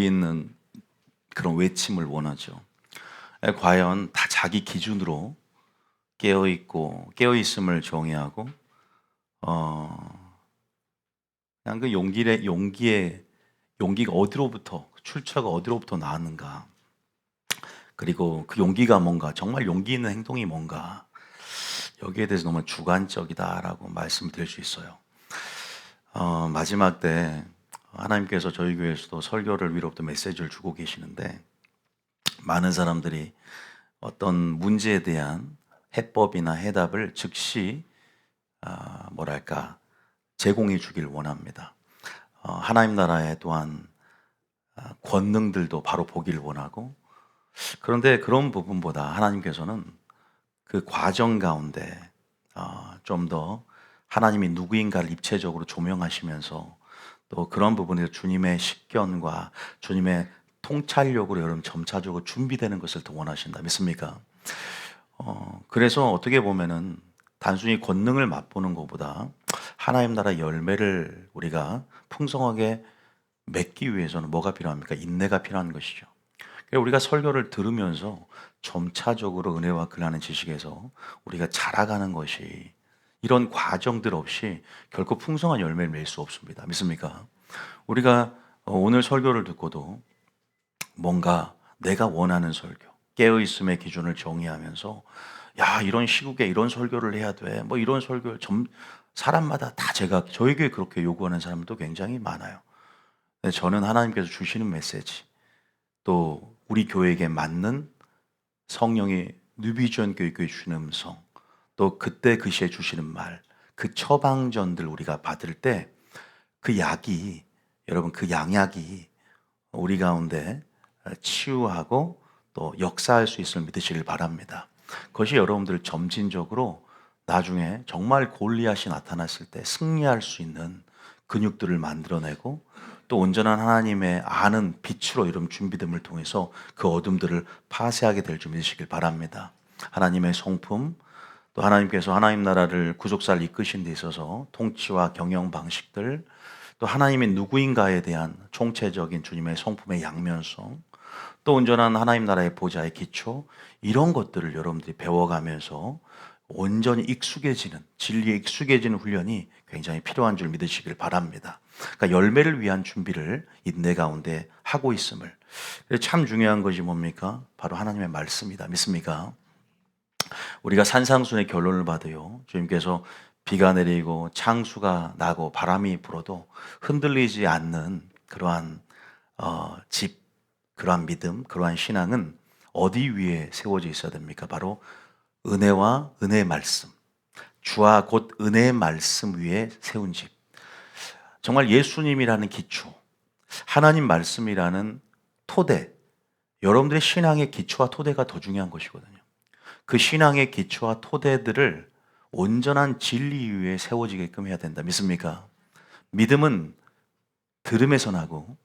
있는 그런 외침을 원하죠. 과연 다 자기 기준으로 깨어있고 깨어있음을 정의하고 그냥 그 용기가 어디로부터 출처가 어디로부터 나왔는가, 그리고 그 용기가 뭔가, 정말 용기 있는 행동이 뭔가, 여기에 대해서 너무 주관적이다라고 말씀을 드릴 수 있어요. 마지막 때 하나님께서 저희 교회에서도 설교를 위로부터 메시지를 주고 계시는데, 많은 사람들이 어떤 문제에 대한 해법이나 해답을 즉시 제공해 주길 원합니다. 하나님 나라에 또한 권능들도 바로 보기를 원하고, 그런데 그런 부분보다 하나님께서는 그 과정 가운데 좀 더 하나님이 누구인가를 입체적으로 조명하시면서, 또 그런 부분에서 주님의 식견과 주님의 통찰력으로 여러분 점차적으로 준비되는 것을 더 원하신다. 믿습니까? 그래서 어떻게 보면은 단순히 권능을 맛보는 것보다 하나님 나라 열매를 우리가 풍성하게 맺기 위해서는 뭐가 필요합니까? 인내가 필요한 것이죠. 그러니까 우리가 설교를 들으면서 점차적으로 은혜와 근하는 지식에서 우리가 자라가는 것이, 이런 과정들 없이 결코 풍성한 열매를 맺을 수 없습니다. 믿습니까? 우리가 오늘 설교를 듣고도 뭔가 내가 원하는 설교, 깨어있음의 기준을 정의하면서, 야, 이런 시국에 이런 설교를 해야 돼, 뭐 이런 설교를 사람마다 다, 저희 교회 그렇게 요구하는 사람도 굉장히 많아요. 근데 저는 하나님께서 주시는 메시지, 또 우리 교회에게 맞는 성령의 뉴비전 교육에 주시는 음성, 또 그때 그 시에 주시는 말, 그 처방전들 우리가 받을 때 그 약이, 여러분 그 양약이 우리 가운데 치유하고 또 역사할 수 있음을 믿으시길 바랍니다. 그것이 여러분들 점진적으로 나중에 정말 골리앗이 나타났을 때 승리할 수 있는 근육들을 만들어내고, 또 온전한 하나님의 아는 빛으로 이름 준비됨을 통해서 그 어둠들을 파쇄하게 될 줄 믿으시길 바랍니다. 하나님의 성품, 또 하나님께서 하나님 나라를 구속사를 이끄신 데 있어서 통치와 경영 방식들, 또 하나님이 누구인가에 대한 총체적인 주님의 성품의 양면성, 또 온전한 하나님 나라의 보좌의 기초, 이런 것들을 여러분들이 배워가면서 온전히 익숙해지는, 진리에 익숙해지는 훈련이 굉장히 필요한 줄 믿으시길 바랍니다. 그러니까 열매를 위한 준비를 인내 가운데 하고 있음을. 참 중요한 것이 뭡니까? 바로 하나님의 말씀이다. 믿습니까? 우리가 산상순의 결론을 봐도요, 주님께서 비가 내리고 창수가 나고 바람이 불어도 흔들리지 않는 그러한 집, 그러한 믿음, 그러한 신앙은 어디 위에 세워져 있어야 됩니까? 바로 은혜와 은혜의 말씀, 주와 곧 은혜의 말씀 위에 세운 집. 정말 예수님이라는 기초, 하나님 말씀이라는 토대, 여러분들의 신앙의 기초와 토대가 더 중요한 것이거든요. 그 신앙의 기초와 토대들을 온전한 진리 위에 세워지게끔 해야 된다. 믿습니까? 믿음은 들음에서 나고,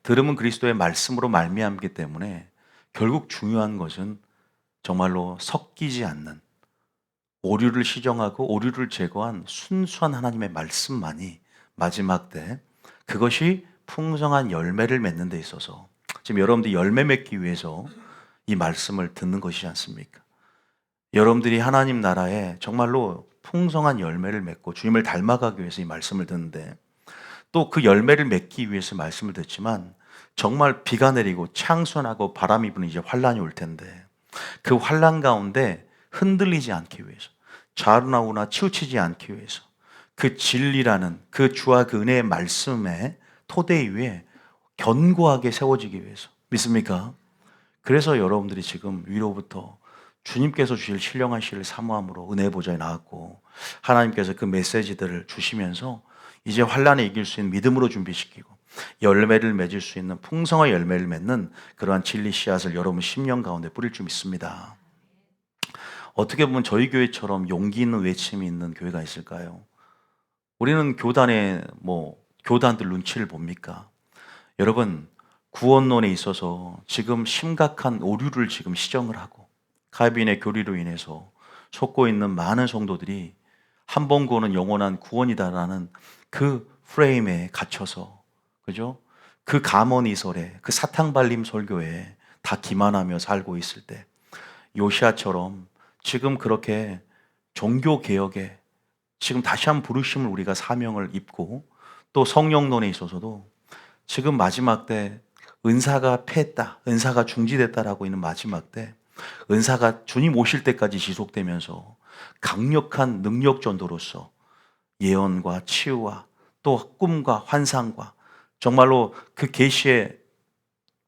들음은 그리스도의 말씀으로 말미암기 때문에, 결국 중요한 것은 정말로 섞이지 않는, 오류를 시정하고 오류를 제거한 순수한 하나님의 말씀만이 마지막 때 그것이 풍성한 열매를 맺는 데 있어서, 지금 여러분들이 열매 맺기 위해서 이 말씀을 듣는 것이지 않습니까? 여러분들이 하나님 나라에 정말로 풍성한 열매를 맺고 주님을 닮아가기 위해서 이 말씀을 듣는데, 또 그 열매를 맺기 위해서 말씀을 듣지만, 정말 비가 내리고 창수나고 바람이 부는 이제 환란이 올 텐데, 그 환란 가운데 흔들리지 않기 위해서, 좌우나우나 치우치지 않기 위해서, 그 진리라는 그 주와 그 은혜의 말씀의 토대 위에 견고하게 세워지기 위해서. 믿습니까? 그래서 여러분들이 지금 위로부터 주님께서 주실 신령한 씨를 사모함으로 은혜 보좌에 나왔고, 하나님께서 그 메시지들을 주시면서 이제 환란에 이길 수 있는 믿음으로 준비시키고, 열매를 맺을 수 있는 풍성한 열매를 맺는 그러한 진리 씨앗을 여러분 심령 가운데 뿌릴 줄 믿습니다. 어떻게 보면 저희 교회처럼 용기 있는 외침이 있는 교회가 있을까요? 우리는 교단들 눈치를 봅니까? 여러분, 구원론에 있어서 지금 심각한 오류를 지금 시정을 하고, 가비인의 교리로 인해서 속고 있는 많은 성도들이 한 번 구원은 영원한 구원이다라는 그 프레임에 갇혀서, 그죠? 그 가머니설에, 그 사탕발림 설교에 다 기만하며 살고 있을 때 요시아처럼 지금 그렇게 종교개혁에 지금 다시 한 부르심을 우리가 사명을 입고 또 성령론에 있어서도 지금 마지막 때 은사가 패했다, 은사가 중지됐다라고 있는 마지막 때 은사가 주님 오실 때까지 지속되면서 강력한 능력 전도로서 예언과 치유와 또 꿈과 환상과 정말로 그 계시의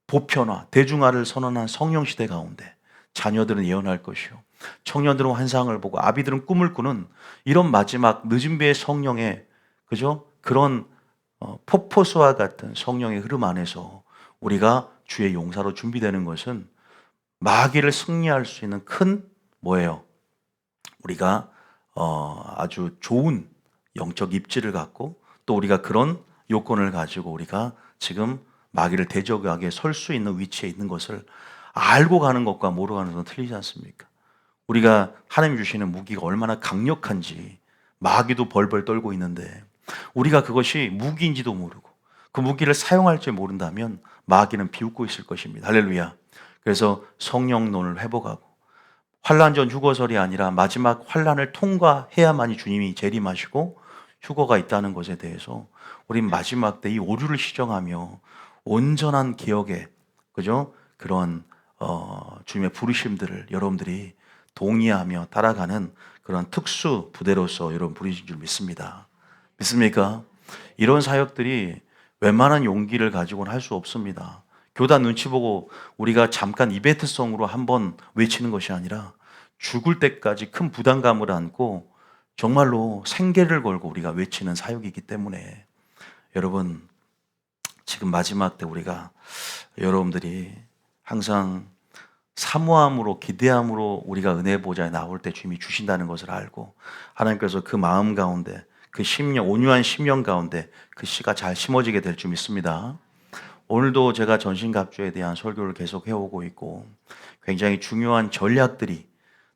보편화, 대중화를 선언한 성령 시대 가운데 자녀들은 예언할 것이요, 청년들은 환상을 보고 아비들은 꿈을 꾸는 이런 마지막 늦은 비의 성령의 그죠? 그런 폭포수와 같은 성령의 흐름 안에서 우리가 주의 용사로 준비되는 것은 마귀를 승리할 수 있는 큰 뭐예요? 우리가 아주 좋은 영적 입지를 갖고 또 우리가 그런 요건을 가지고 우리가 지금 마귀를 대적하게 설 수 있는 위치에 있는 것을 알고 가는 것과 모르고 가는 것은 틀리지 않습니까? 우리가 하나님 주시는 무기가 얼마나 강력한지 마귀도 벌벌 떨고 있는데 우리가 그것이 무기인지도 모르고 그 무기를 사용할 줄 모른다면 마귀는 비웃고 있을 것입니다. 할렐루야. 그래서 성령론을 회복하고 환난 전 휴거설이 아니라 마지막 환난을 통과해야만이 주님이 재림하시고 휴거가 있다는 것에 대해서 우린 마지막 때 이 오류를 시정하며 온전한 기억에 그죠? 그런 주님의 부르심들을 여러분들이 동의하며 따라가는 그런 특수 부대로서 여러분 부르신 줄 믿습니다. 믿습니까? 이런 사역들이 웬만한 용기를 가지고는 할 수 없습니다. 교단 눈치 보고 우리가 잠깐 이벤트성으로 한번 외치는 것이 아니라 죽을 때까지 큰 부담감을 안고 정말로 생계를 걸고 우리가 외치는 사역이기 때문에 여러분 지금 마지막 때 우리가 여러분들이 항상 사모함으로 기대함으로 우리가 은혜 보좌에 나올 때 주님이 주신다는 것을 알고 하나님께서 그 마음 가운데 그 심령 온유한 심령 가운데 그 씨가 잘 심어지게 될 줄 믿습니다. 오늘도 제가 전신갑주에 대한 설교를 계속 해오고 있고 굉장히 중요한 전략들이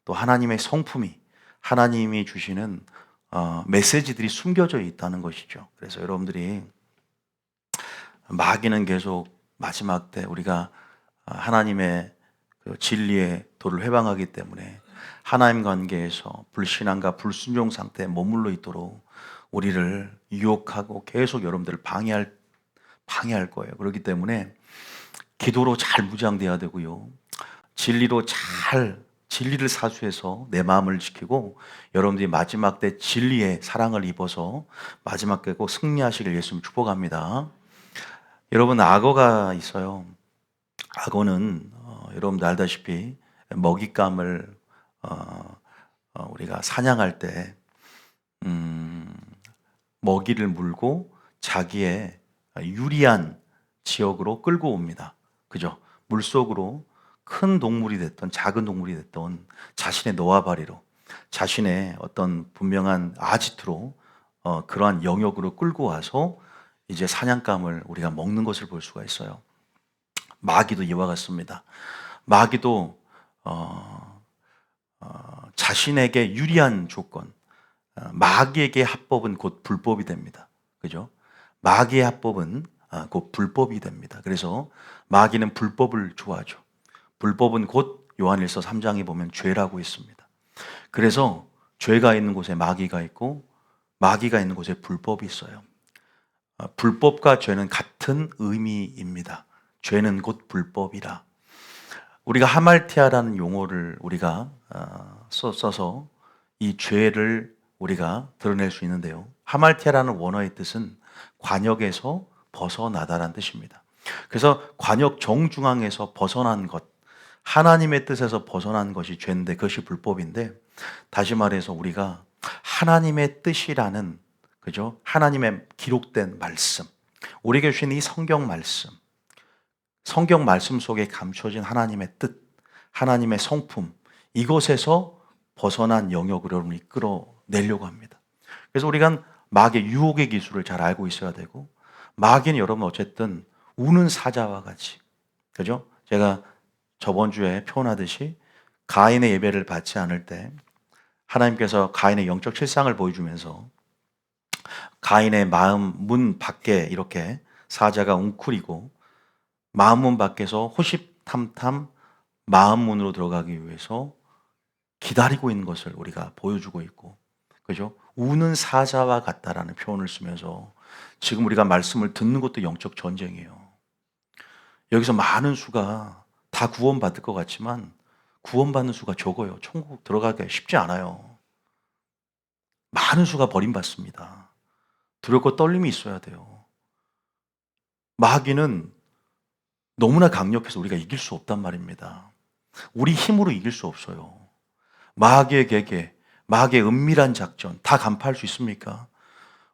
또 하나님의 성품이 하나님이 주시는 메시지들이 숨겨져 있다는 것이죠. 그래서 여러분들이 마귀는 계속 마지막 때 우리가 하나님의 그 진리의 도를 회방하기 때문에 하나님 관계에서 불신앙과 불순종 상태에 머물러 있도록 우리를 유혹하고 계속 여러분들을 방해할 거예요. 그렇기 때문에 기도로 잘 무장돼야 되고요. 진리를 사수해서 내 마음을 지키고 여러분들이 마지막 때 진리의 사랑을 입어서 마지막 때 꼭 승리하시길 예수님 축복합니다. 여러분 악어가 있어요. 악어는 여러분들 알다시피 먹잇감을 우리가 사냥할 때 먹이를 물고 자기의 유리한 지역으로 끌고 옵니다. 그죠? 물속으로 큰 동물이 됐던 작은 동물이 됐던 자신의 노하바리로 자신의 어떤 분명한 아지트로 그러한 영역으로 끌고 와서 이제 사냥감을 우리가 먹는 것을 볼 수가 있어요. 마귀도 이와 같습니다. 마귀도 자신에게 유리한 조건, 마귀에게 합법은 곧 불법이 됩니다. 그죠? 마귀의 합법은 곧 불법이 됩니다. 그래서 마귀는 불법을 좋아하죠. 불법은 곧 요한일서 3장에 보면 죄라고 있습니다. 그래서 죄가 있는 곳에 마귀가 있고 마귀가 있는 곳에 불법이 있어요. 불법과 죄는 같은 의미입니다. 죄는 곧 불법이라. 우리가 하말티아라는 용어를 우리가 써서 이 죄를 우리가 드러낼 수 있는데요. 하말티아라는 원어의 뜻은 관역에서 벗어나다라는 뜻입니다. 그래서 관역 정중앙에서 벗어난 것, 하나님의 뜻에서 벗어난 것이 죄인데 그것이 불법인데, 다시 말해서 우리가 하나님의 뜻이라는, 그죠? 하나님의 기록된 말씀, 우리에게 주신 이 성경 말씀 속에 감춰진 하나님의 뜻, 하나님의 성품, 이것에서 벗어난 영역으로 여러분을 이끌어내려고 합니다. 그래서 우리가 마귀의 유혹의 기술을 잘 알고 있어야 되고, 마귀는 여러분 어쨌든 우는 사자와 같이, 그죠? 제가 저번 주에 표현하듯이 가인의 예배를 받지 않을 때 하나님께서 가인의 영적 실상을 보여주면서 가인의 마음 문 밖에 이렇게 사자가 웅크리고 마음문 밖에서 호시탐탐 마음문으로 들어가기 위해서 기다리고 있는 것을 우리가 보여주고 있고, 그죠? 우는 사자와 같다라는 표현을 쓰면서 지금 우리가 말씀을 듣는 것도 영적 전쟁이에요. 여기서 많은 수가 다 구원받을 것 같지만 구원받는 수가 적어요. 천국 들어가기가 쉽지 않아요. 많은 수가 버림받습니다. 두렵고 떨림이 있어야 돼요. 마귀는 너무나 강력해서 우리가 이길 수 없단 말입니다. 우리 힘으로 이길 수 없어요. 마귀의 계계, 마귀의 은밀한 작전 다 간파할 수 있습니까?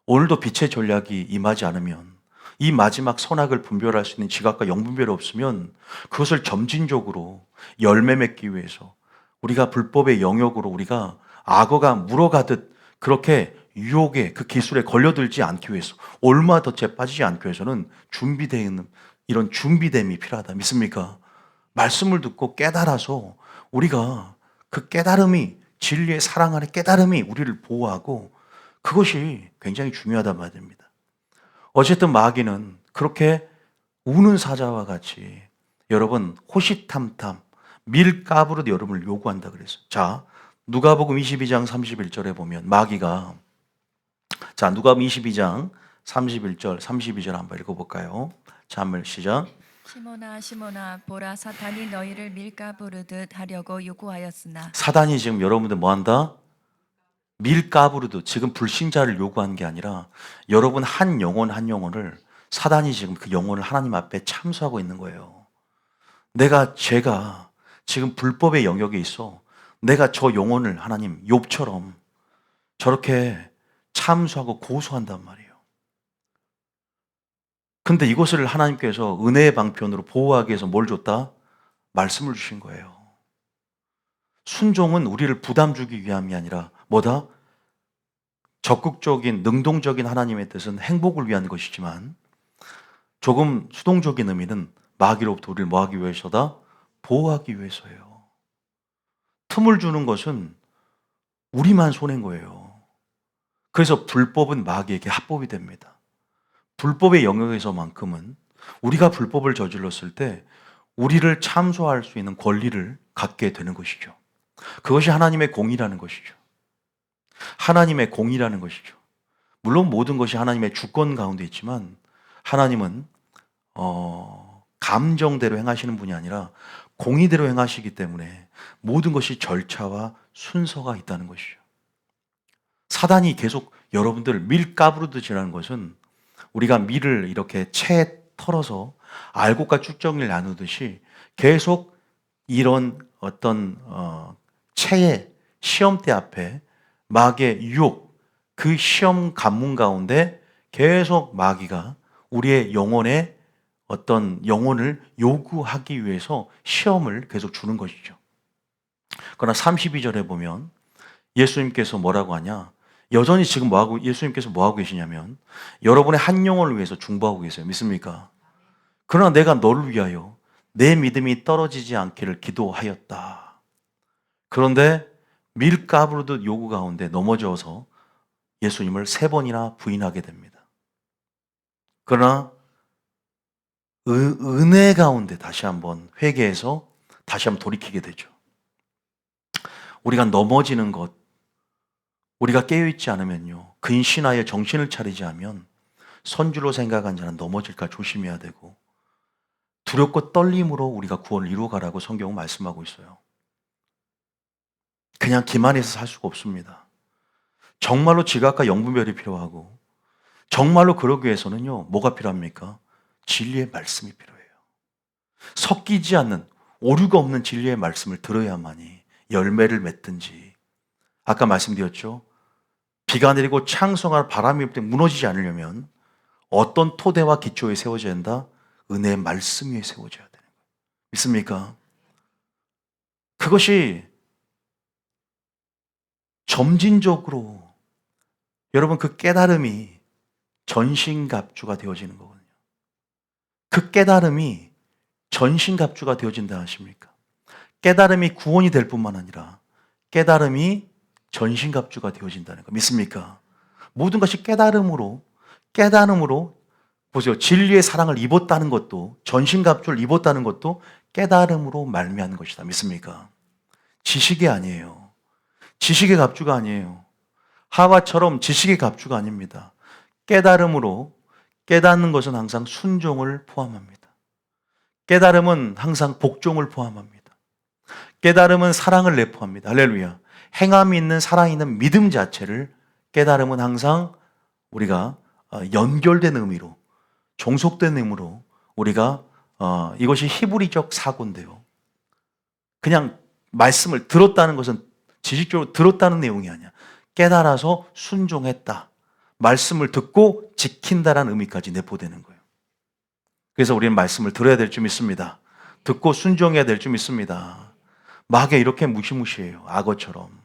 오늘도 빛의 전략이 임하지 않으면, 이 마지막 선악을 분별할 수 있는 지각과 영분별이 없으면 그것을 점진적으로 열매 맺기 위해서 우리가 불법의 영역으로 우리가 악어가 물어가듯 그렇게 유혹에, 그 기술에 걸려들지 않기 위해서, 올마더째 빠지지 않기 위해서는 준비되어 있는 이런 준비됨이 필요하다. 믿습니까? 말씀을 듣고 깨달아서 우리가 그 깨달음이, 진리의 사랑 안에 깨달음이 우리를 보호하고, 그것이 굉장히 중요하단 말입니다. 어쨌든 마귀는 그렇게 우는 사자와 같이 여러분 호시탐탐 밀가부르듯 여러분을 요구한다 그랬어요. 자, 누가복음 22장 31절에 보면 마귀가, 자, 누가복음 22장 31절 32절 한번 읽어볼까요? 자, 한번 시작. 시몬아 시몬아 보라 사탄이 너희를 밀가부르듯 하려고 요구하였으나 사단이 지금 여러분들 뭐 한다? 밀가부르듯, 지금 불신자를 요구한 게 아니라 여러분 한 영혼 한 영혼을 사단이 지금 그 영혼을 하나님 앞에 참수하고 있는 거예요. 제가 지금 불법의 영역에 있어 내가 저 영혼을 하나님 욥처럼 저렇게 참수하고 고소한단 말이에요. 근데 이것을 하나님께서 은혜의 방편으로 보호하기 위해서 뭘 줬다? 말씀을 주신 거예요. 순종은 우리를 부담 주기 위함이 아니라 뭐다? 적극적인 능동적인 하나님의 뜻은 행복을 위한 것이지만 조금 수동적인 의미는 마귀로부터 우리를 뭐하기 위해서다? 보호하기 위해서예요. 틈을 주는 것은 우리만 손해인 거예요. 그래서 불법은 마귀에게 합법이 됩니다. 불법의 영역에서만큼은 우리가 불법을 저질렀을 때 우리를 참소할 수 있는 권리를 갖게 되는 것이죠. 그것이 하나님의 공의라는 것이죠. 하나님의 공의라는 것이죠. 물론 모든 것이 하나님의 주권 가운데 있지만 하나님은 감정대로 행하시는 분이 아니라 공의대로 행하시기 때문에 모든 것이 절차와 순서가 있다는 것이죠. 사단이 계속 여러분들 밀가부르듯이라는 것은 우리가 밀을 이렇게 채에 털어서 알곡과 쭉정이를 나누듯이 계속 이런 어떤 채의 시험대 앞에 마귀의 유혹, 그 시험 관문 가운데 계속 마귀가 우리의 영혼의 어떤 영혼을 요구하기 위해서 시험을 계속 주는 것이죠. 그러나 32절에 보면 예수님께서 뭐라고 하냐? 여전히 지금 예수님께서 뭐하고 계시냐면 여러분의 한 영혼을 위해서 중보하고 계세요. 믿습니까? 그러나 내가 너를 위하여 내 믿음이 떨어지지 않기를 기도하였다. 그런데 밀가부르듯 요구 가운데 넘어져서 예수님을 3번이나 부인하게 됩니다. 그러나 은혜 가운데 다시 한번 회개해서 다시 한번 돌이키게 되죠. 우리가 넘어지는 것, 우리가 깨어있지 않으면요, 근신하여 정신을 차리지 않으면 선주로 생각한 자는 넘어질까 조심해야 되고 두렵고 떨림으로 우리가 구원을 이루어가라고 성경은 말씀하고 있어요. 그냥 기만해서 살 수가 없습니다. 정말로 지각과 영분별이 필요하고 정말로 그러기 위해서는요, 뭐가 필요합니까? 진리의 말씀이 필요해요. 섞이지 않는, 오류가 없는 진리의 말씀을 들어야만이 열매를 맺든지, 아까 말씀드렸죠? 비가 내리고 창성할 바람이 불 때 무너지지 않으려면 어떤 토대와 기초에 세워져야 한다? 은혜의 말씀 위에 세워져야 되는 거예요. 믿습니까? 그것이 점진적으로 여러분 그 깨달음이 전신갑주가 되어지는 거거든요. 그 깨달음이 전신갑주가 되어진다 하십니까? 깨달음이 구원이 될 뿐만 아니라 깨달음이 전신갑주가 되어진다는 거 믿습니까? 모든 것이 깨달음으로 보세요. 진리의 사랑을 입었다는 것도, 전신갑주를 입었다는 것도 깨달음으로 말미암은 것이다. 믿습니까? 지식이 아니에요. 지식의 갑주가 아니에요. 하와처럼 지식의 갑주가 아닙니다. 깨달음으로, 깨닫는 것은 항상 순종을 포함합니다. 깨달음은 항상 복종을 포함합니다. 깨달음은 사랑을 내포합니다. 할렐루야. 행함이 있는 살아있는 믿음 자체를 깨달음은 항상 우리가 연결된 의미로, 종속된 의미로 우리가 이것이 히브리적 사고인데요. 그냥 말씀을 들었다는 것은 지식적으로 들었다는 내용이 아니야. 깨달아서 순종했다. 말씀을 듣고 지킨다라는 의미까지 내포되는 거예요. 그래서 우리는 말씀을 들어야 될 줄 믿습니다. 듣고 순종해야 될 줄 믿습니다. 마귀가 이렇게 무시무시해요. 악어처럼.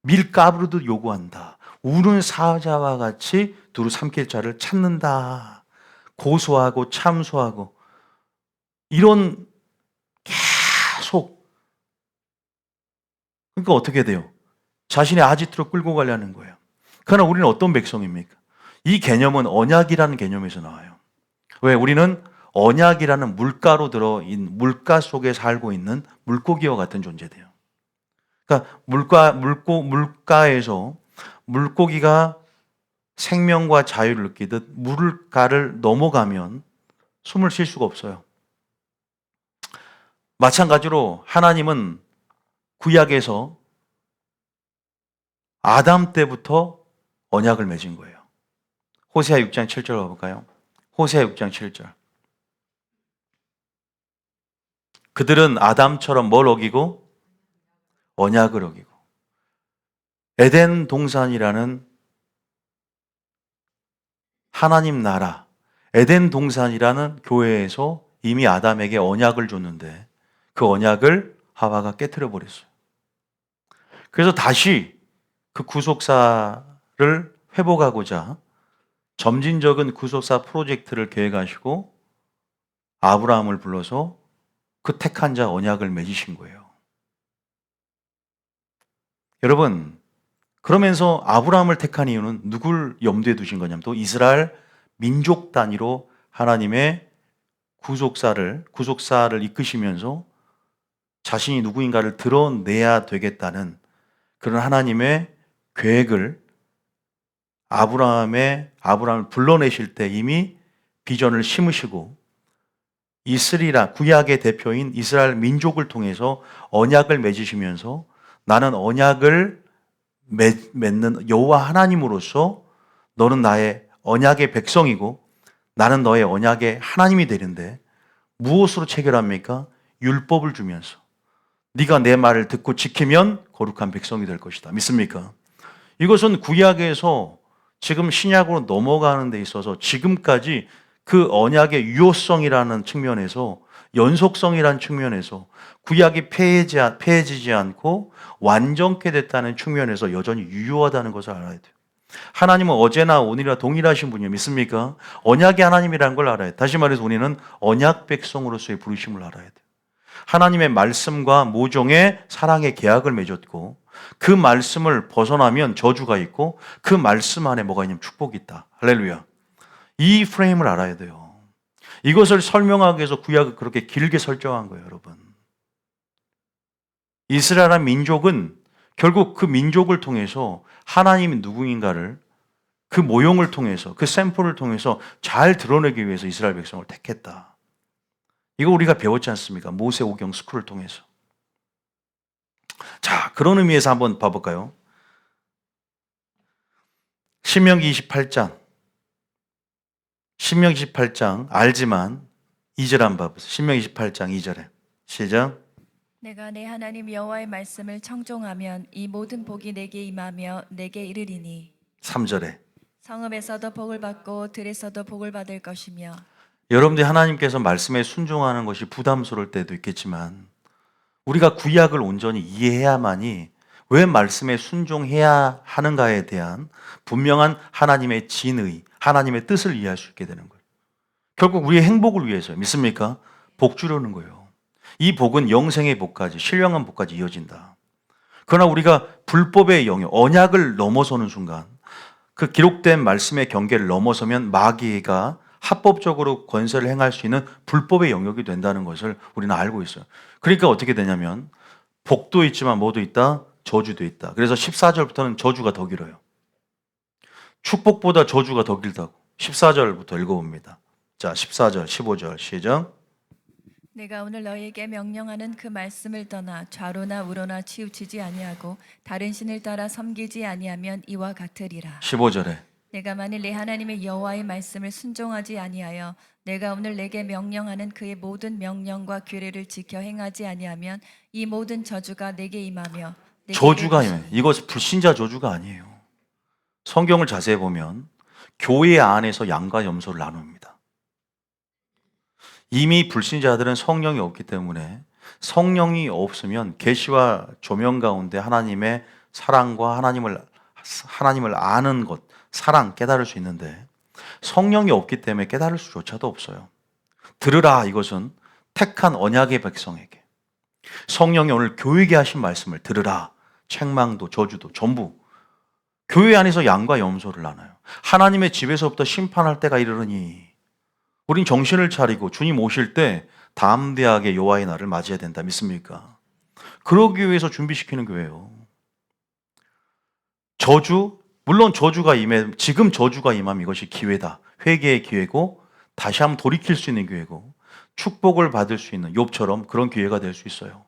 밀가루도 요구한다. 우는 사자와 같이 두루 삼킬 자를 찾는다. 고소하고 참소하고 이런 계속. 그러니까 어떻게 돼요? 자신의 아지트로 끌고 가려는 거예요. 그러나 우리는 어떤 백성입니까? 이 개념은 언약이라는 개념에서 나와요. 왜? 우리는 언약이라는 물가로 들어인 물가 속에 살고 있는 물고기와 같은 존재돼요. 그러니까 물가에서 물고기가 생명과 자유를 느끼듯 물가를 넘어가면 숨을 쉴 수가 없어요. 마찬가지로 하나님은 구약에서 아담 때부터 언약을 맺은 거예요. 호세아 6장 7절 가볼까요? 호세아 6장 7절. 그들은 아담처럼 뭘 어기고? 언약을 어기고. 에덴 동산이라는 하나님 나라, 에덴 동산이라는 교회에서 이미 아담에게 언약을 줬는데 그 언약을 하와가 깨트려 버렸어요. 그래서 다시 그 구속사를 회복하고자 점진적인 구속사 프로젝트를 계획하시고 아브라함을 불러서 그 택한 자 언약을 맺으신 거예요. 여러분, 그러면서 아브라함을 택한 이유는 누굴 염두에 두신 거냐면 또 이스라엘 민족 단위로 하나님의 구속사를 이끄시면서 자신이 누구인가를 드러내야 되겠다는 그런 하나님의 계획을 아브라함을 불러내실 때 이미 비전을 심으시고 이스라엘 구약의 대표인 이스라엘 민족을 통해서 언약을 맺으시면서 나는 언약을 맺는 여호와 하나님으로서 너는 나의 언약의 백성이고 나는 너의 언약의 하나님이 되는데 무엇으로 체결합니까? 율법을 주면서 네가 내 말을 듣고 지키면 거룩한 백성이 될 것이다. 믿습니까? 이것은 구약에서 지금 신약으로 넘어가는 데 있어서 지금까지 그 언약의 유효성이라는 측면에서 연속성이라는 측면에서 구약이 폐해지지 않고 완전케 됐다는 측면에서 여전히 유효하다는 것을 알아야 돼요. 하나님은 어제나 오늘이나 동일하신 분이에요. 믿습니까? 언약의 하나님이라는 걸 알아야 돼요. 다시 말해서 우리는 언약 백성으로서의 부르심을 알아야 돼요. 하나님의 말씀과 모종의 사랑의 계약을 맺었고 그 말씀을 벗어나면 저주가 있고 그 말씀 안에 뭐가 있냐면 축복이 있다. 할렐루야. 이 프레임을 알아야 돼요. 이것을 설명하기 위해서 구약을 그렇게 길게 설정한 거예요, 여러분. 이스라엘 민족은 결국 그 민족을 통해서 하나님이 누구인가를 그 모형을 통해서 그 샘플을 통해서 잘 드러내기 위해서 이스라엘 백성을 택했다. 이거 우리가 배웠지 않습니까? 모세 오경 스쿨을 통해서. 자, 그런 의미에서 한번 봐볼까요? 신명기 28장 알지만 2절 한번 봐보세요. 신명기 28장 2절에 시작. 내가 내 하나님 여호와의 말씀을 청종하면 이 모든 복이 내게 임하며 내게 이르리니 3절에 성읍에서도 복을 받고 들에서도 복을 받을 것이며. 여러분들이 하나님께서 말씀에 순종하는 것이 부담스러울 때도 있겠지만 우리가 구약을 온전히 이해해야만이 왜 말씀에 순종해야 하는가에 대한 분명한 하나님의 진의, 하나님의 뜻을 이해할 수 있게 되는 거예요. 결국 우리의 행복을 위해서 믿습니까? 복 주려는 거예요. 이 복은 영생의 복까지, 신령한 복까지 이어진다. 그러나 우리가 불법의 영역, 언약을 넘어서는 순간 그 기록된 말씀의 경계를 넘어서면 마귀가 합법적으로 권세를 행할 수 있는 불법의 영역이 된다는 것을 우리는 알고 있어요. 그러니까 어떻게 되냐면 복도 있지만 뭐도 있다? 저주도 있다. 그래서 14절부터는 저주가 더 길어요. 축복보다 저주가 더 길다고. 14절부터 읽어봅니다. 자, 14절, 15절 시작. 내가 오늘 너희에게 명령하는 그 말씀을 떠나 좌로나 우로나 치우치지 아니하고 다른 신을 따라 섬기지 아니하면 이와 같으리라. 15절에 내가 만일 내 하나님의 여호와의 말씀을 순종하지 아니하여 내가 오늘 내게 명령하는 그의 모든 명령과 규례를 지켜 행하지 아니하면 이 모든 저주가 내게 임하며 내게 저주가 이르시니. 임해요. 이것 불신자 저주가 아니에요. 성경을 자세히 보면 교회 안에서 양과 염소를 나눕니다. 이미 불신자들은 성령이 없기 때문에 성령이 없으면 계시와 조명 가운데 하나님의 사랑과 하나님을 아는 것, 사랑 깨달을 수 있는데 성령이 없기 때문에 깨달을 수조차도 없어요. 들으라, 이것은 택한 언약의 백성에게 성령이 오늘 교회에 하신 말씀을 들으라. 책망도 저주도 전부 교회 안에서 양과 염소를 나눠요. 하나님의 집에서부터 심판할 때가 이르르니 우린 정신을 차리고 주님 오실 때 담대하게 여호와의 날을 맞이해야 된다. 믿습니까? 그러기 위해서 준비시키는 교회예요. 저주, 물론 저주가 지금 저주가 임하면 이것이 기회다. 회개의 기회고 다시 한번 돌이킬 수 있는 기회고 축복을 받을 수 있는 욥처럼 그런 기회가 될 수 있어요.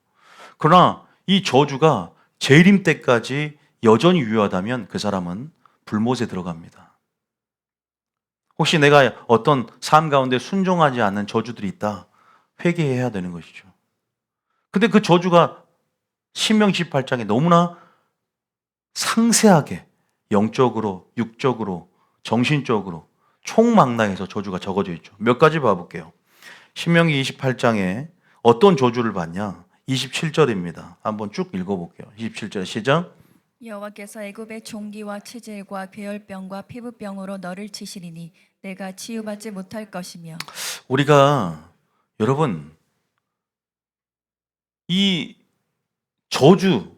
그러나 이 저주가 재림 때까지 여전히 유효하다면 그 사람은 불못에 들어갑니다. 혹시 내가 어떤 삶 가운데 순종하지 않는 저주들이 있다, 회개해야 되는 것이죠. 근데 그 저주가 신명기 18장에 너무나 상세하게 영적으로, 육적으로, 정신적으로 총망라해서 저주가 적어져 있죠. 몇 가지 봐볼게요. 신명기 28장에 어떤 저주를 받냐? 27절입니다. 한번 쭉 읽어볼게요. 27절 시작. 여호와께서 애굽의 종기와 치질과 괴혈병과 피부병으로 너를 치시리니 내가 치유받지 못할 것이며. 우리가 여러분 이 저주,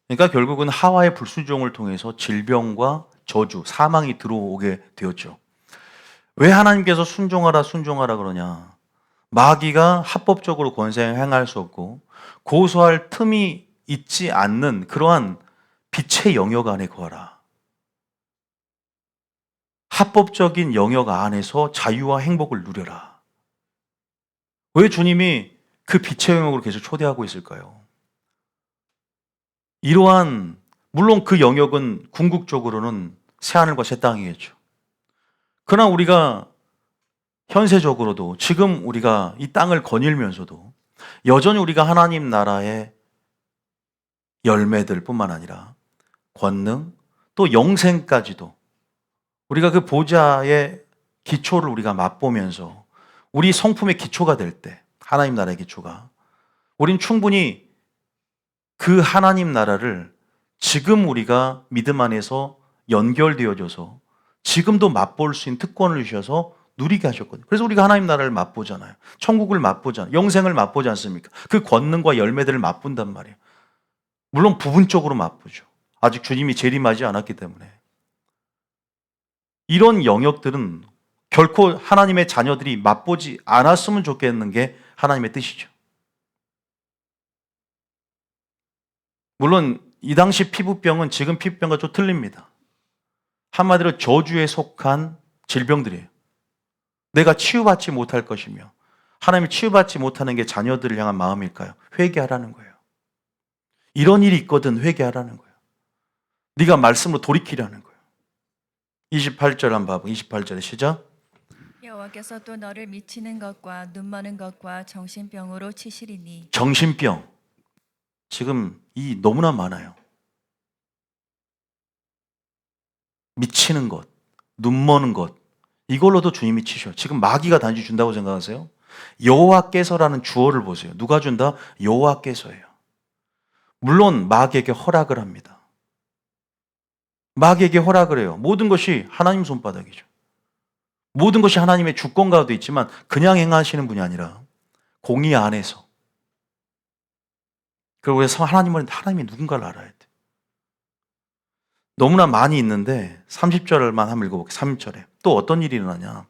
그러니까 결국은 하와의 불순종을 통해서 질병과 저주, 사망이 들어오게 되었죠. 왜 하나님께서 순종하라 그러냐? 마귀가 합법적으로 권세 행할 수 없고 고소할 틈이 있지 않는 그러한 빛의 영역 안에 거하라. 합법적인 영역 안에서 자유와 행복을 누려라. 왜 주님이 그 빛의 영역으로 계속 초대하고 있을까요? 이러한, 물론 그 영역은 궁극적으로는 새하늘과 새 땅이겠죠. 그러나 우리가 현세적으로도 지금 우리가 이 땅을 거닐면서도 여전히 우리가 하나님 나라의 열매들 뿐만 아니라 권능 또 영생까지도 우리가 그 보좌의 기초를 우리가 맛보면서 우리 성품의 기초가 될 때, 하나님 나라의 기초가, 우린 충분히 그 하나님 나라를 지금 우리가 믿음 안에서 연결되어져서 지금도 맛볼 수 있는 특권을 주셔서 누리게 하셨거든요. 그래서 우리가 하나님 나라를 맛보잖아요. 천국을 맛보잖아요. 영생을 맛보지 않습니까? 그 권능과 열매들을 맛본단 말이에요. 물론 부분적으로 맛보죠. 아직 주님이 재림하지 않았기 때문에. 이런 영역들은 결코 하나님의 자녀들이 맛보지 않았으면 좋겠는 게 하나님의 뜻이죠. 물론 이 당시 피부병은 지금 피부병과 좀 틀립니다. 한마디로 저주에 속한 질병들이에요. 내가 치유받지 못할 것이며 하나님이 치유받지 못하는 게 자녀들을 향한 마음일까요? 회개하라는 거예요. 이런 일이 있거든 회개하라는 거예요. 네가 말씀으로 돌이키라는 거예요. 28절 한번 봐봐. 28절에 시작. 여호와께서 또 너를 미치는 것과 눈머는 것과 정신병으로 치시리니. 정신병. 지금 이 너무나 많아요. 미치는 것, 눈머는 것, 이걸로도 주님이 치셔. 지금 마귀가 단지 준다고 생각하세요? 여호와께서라는 주어를 보세요. 누가 준다? 여호와께서예요. 물론 마귀에게 허락을 합니다. 마귀에게 허락을 해요. 모든 것이 하나님 손바닥이죠. 모든 것이 하나님의 주권 가운데 있지만 그냥 행하시는 분이 아니라 공의 안에서. 그리고 그래서 하나님이 누군가를 알아야 돼. 너무나 많이 있는데 30절만 한번 읽어볼게요. 3절에 또 어떤 일이 일어나냐,